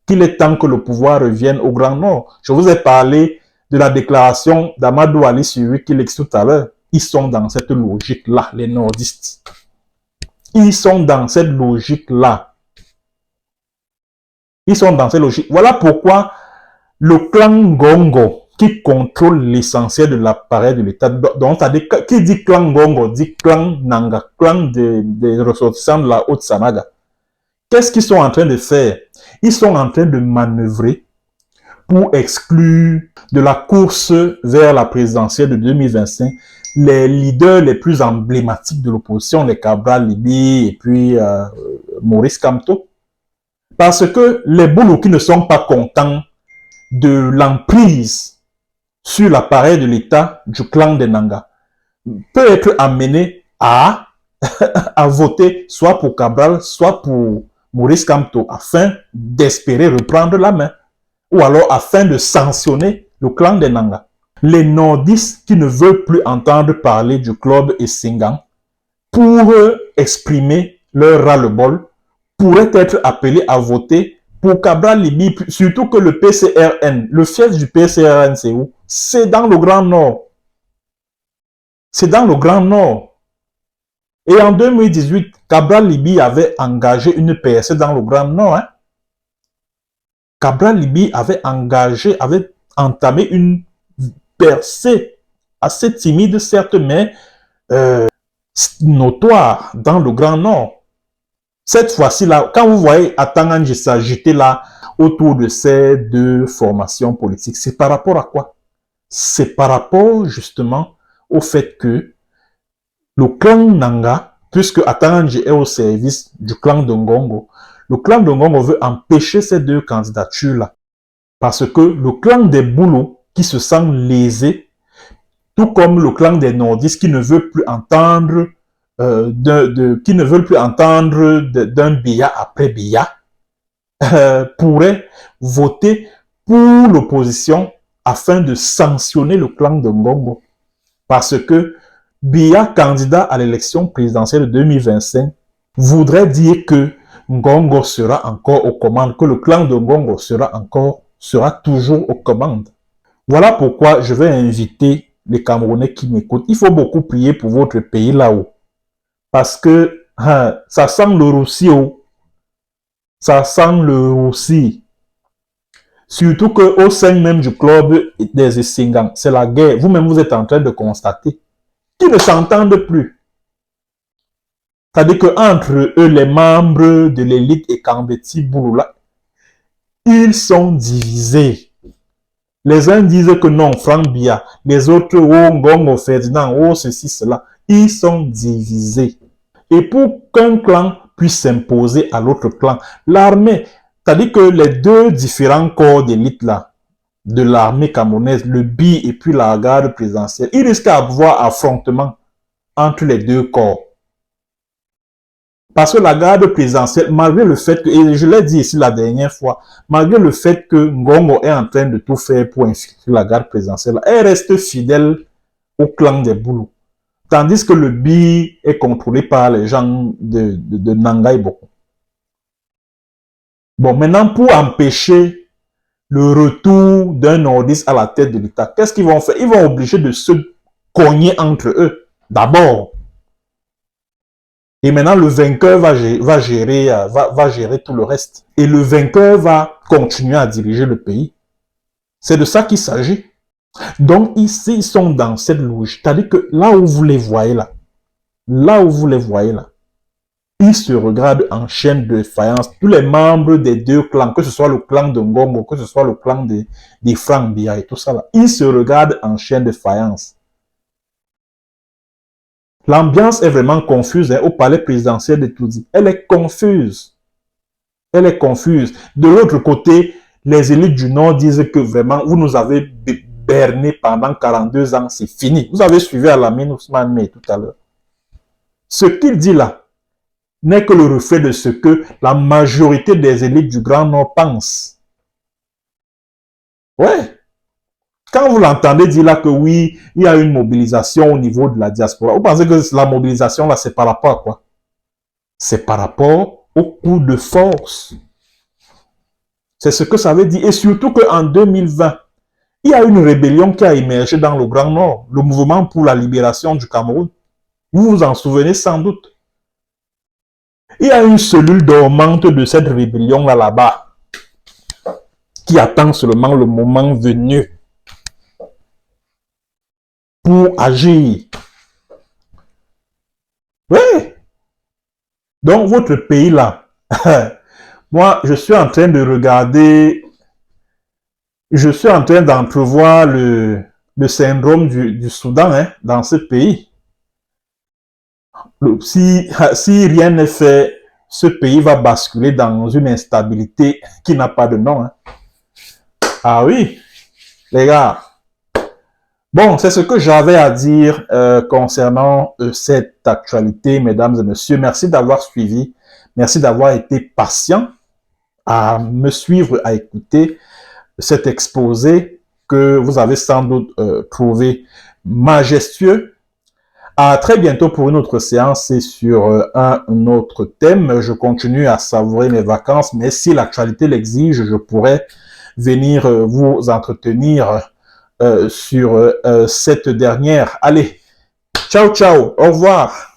qu'il est temps que le pouvoir revienne au Grand Nord. Je vous ai parlé de la déclaration d'Amadou Ali sur Wikileaks tout à l'heure. Ils sont dans cette logique-là, les nordistes. Ils sont dans cette logique-là. Ils sont dans cette logique. Voilà pourquoi le clan Ngongo, qui contrôle l'essentiel de l'appareil de l'État, donc qui dit clan Ngongo, dit clan Nanga, clan des ressortissants de la Haute-Sanaga. Qu'est-ce qu'ils sont en train de faire? Ils sont en train de manœuvrer pour exclure de la course vers la présidentielle de 2025 les leaders les plus emblématiques de l'opposition, les Cabral Libi et puis Maurice Kamto. Parce que les Boulous qui ne sont pas contents de l'emprise sur l'appareil de l'État du clan des Nanga peut être amenés à voter soit pour Cabral, soit pour Maurice Kamto, afin d'espérer reprendre la main, ou alors afin de sanctionner le clan des Nanga. Les nordistes qui ne veulent plus entendre parler du club Essingan, pour exprimer leur ras-le-bol, pourraient être appelés à voter pour Cabral Libi, surtout que le PCRN, le fief du PCRN, c'est où? C'est dans le Grand Nord. C'est dans le Grand Nord. Et en 2018, Cabral Libi avait engagé une PSC dans le Grand Nord. Hein? Cabral Libi avait entamé une percée assez timide, certes, mais notoire dans le Grand Nord. Cette fois-ci, là, quand vous voyez Atanganji s'agiter là autour de ces deux formations politiques, c'est par rapport à quoi? C'est par rapport justement au fait que le clan Nanga, puisque Atanganji est au service du clan de Ngongo, le clan de Ngongo veut empêcher ces deux candidatures-là. Parce que le clan des Boulous, qui se sent lésé, tout comme le clan des Nordistes qui ne veut plus entendre d'un Biya après Biya, pourrait voter pour l'opposition afin de sanctionner le clan de Ngongo. Parce que Biya, candidat à l'élection présidentielle de 2025, voudrait dire que Ngongo sera encore aux commandes, que le clan de Ngongo sera toujours aux commandes. Voilà pourquoi je vais inviter les Camerounais qui m'écoutent. Il faut beaucoup prier pour votre pays là-haut. Parce que ça sent le roussi. Ça sent le roussi. Surtout qu'au sein même du club des Essingans, c'est la guerre. Vous-même, vous êtes en train de constater qu'ils ne s'entendent plus. C'est-à-dire qu'entre eux, les membres de l'élite et Kambeti Bouloula, ils sont divisés. Les uns disent que non, Franck Biya. Les autres, oh, Ngongo Ferdinand, oh, ceci, cela. Ils sont divisés. Et pour qu'un clan puisse s'imposer à l'autre clan, l'armée, c'est-à-dire que les deux différents corps d'élite là, de l'armée camerounaise, le BI et puis la garde présidentielle, il risque d'avoir affrontement entre les deux corps. Parce que la garde présidentielle, malgré le fait que, et je l'ai dit ici la dernière fois, malgré le fait que Ngongo est en train de tout faire pour infiltrer la garde présidentielle, elle reste fidèle au clan des Boulous. Tandis que le BI est contrôlé par les gens de Nanga et Boko. Bon, maintenant, pour empêcher le retour d'un nordiste à la tête de l'État, qu'est-ce qu'ils vont faire? Ils vont obliger de se cogner entre eux, d'abord. Et maintenant, le vainqueur va gérer tout le reste. Et le vainqueur va continuer à diriger le pays. C'est de ça qu'il s'agit. Donc, ici, ils sont dans cette logique. C'est-à-dire que là où vous les voyez là, ils se regardent en chaîne de faïence. Tous les membres des deux clans, que ce soit le clan de Ngongo, que ce soit le clan des Franck Biya et tout ça là, ils se regardent en chaîne de faïence. L'ambiance est vraiment confuse au palais présidentiel de Toudi. Elle est confuse. Elle est confuse. De l'autre côté, les élites du Nord disent que vraiment, vous nous avez berné pendant 42 ans, c'est fini. Vous avez suivi Alamine Ousmane Mey tout à l'heure. Ce qu'il dit là n'est que le reflet de ce que la majorité des élites du Grand Nord pensent. Ouais. Quand vous l'entendez dire là que oui, il y a une mobilisation au niveau de la diaspora, vous pensez que la mobilisation là, c'est par rapport à quoi? C'est par rapport au coup de force. C'est ce que ça veut dire. Et surtout qu'en 2020, il y a une rébellion qui a émergé dans le Grand Nord, le mouvement pour la libération du Cameroun. Vous vous en souvenez sans doute. Il y a une cellule dormante de cette rébellion là-bas qui attend seulement le moment venu pour agir. Oui. Donc, votre pays là, moi, je suis en train de regarder, je suis en train d'entrevoir le syndrome du Soudan dans ce pays. Si rien n'est fait, ce pays va basculer dans une instabilité qui n'a pas de nom. Ah oui, les gars. Bon, c'est ce que j'avais à dire concernant cette actualité, mesdames et messieurs. Merci d'avoir suivi. Merci d'avoir été patient à me suivre, à écouter cet exposé que vous avez sans doute trouvé majestueux. À très bientôt pour une autre séance et sur un autre thème. Je continue à savourer mes vacances, mais si l'actualité l'exige, je pourrais venir vous entretenir sur cette dernière. Allez, ciao, ciao, au revoir.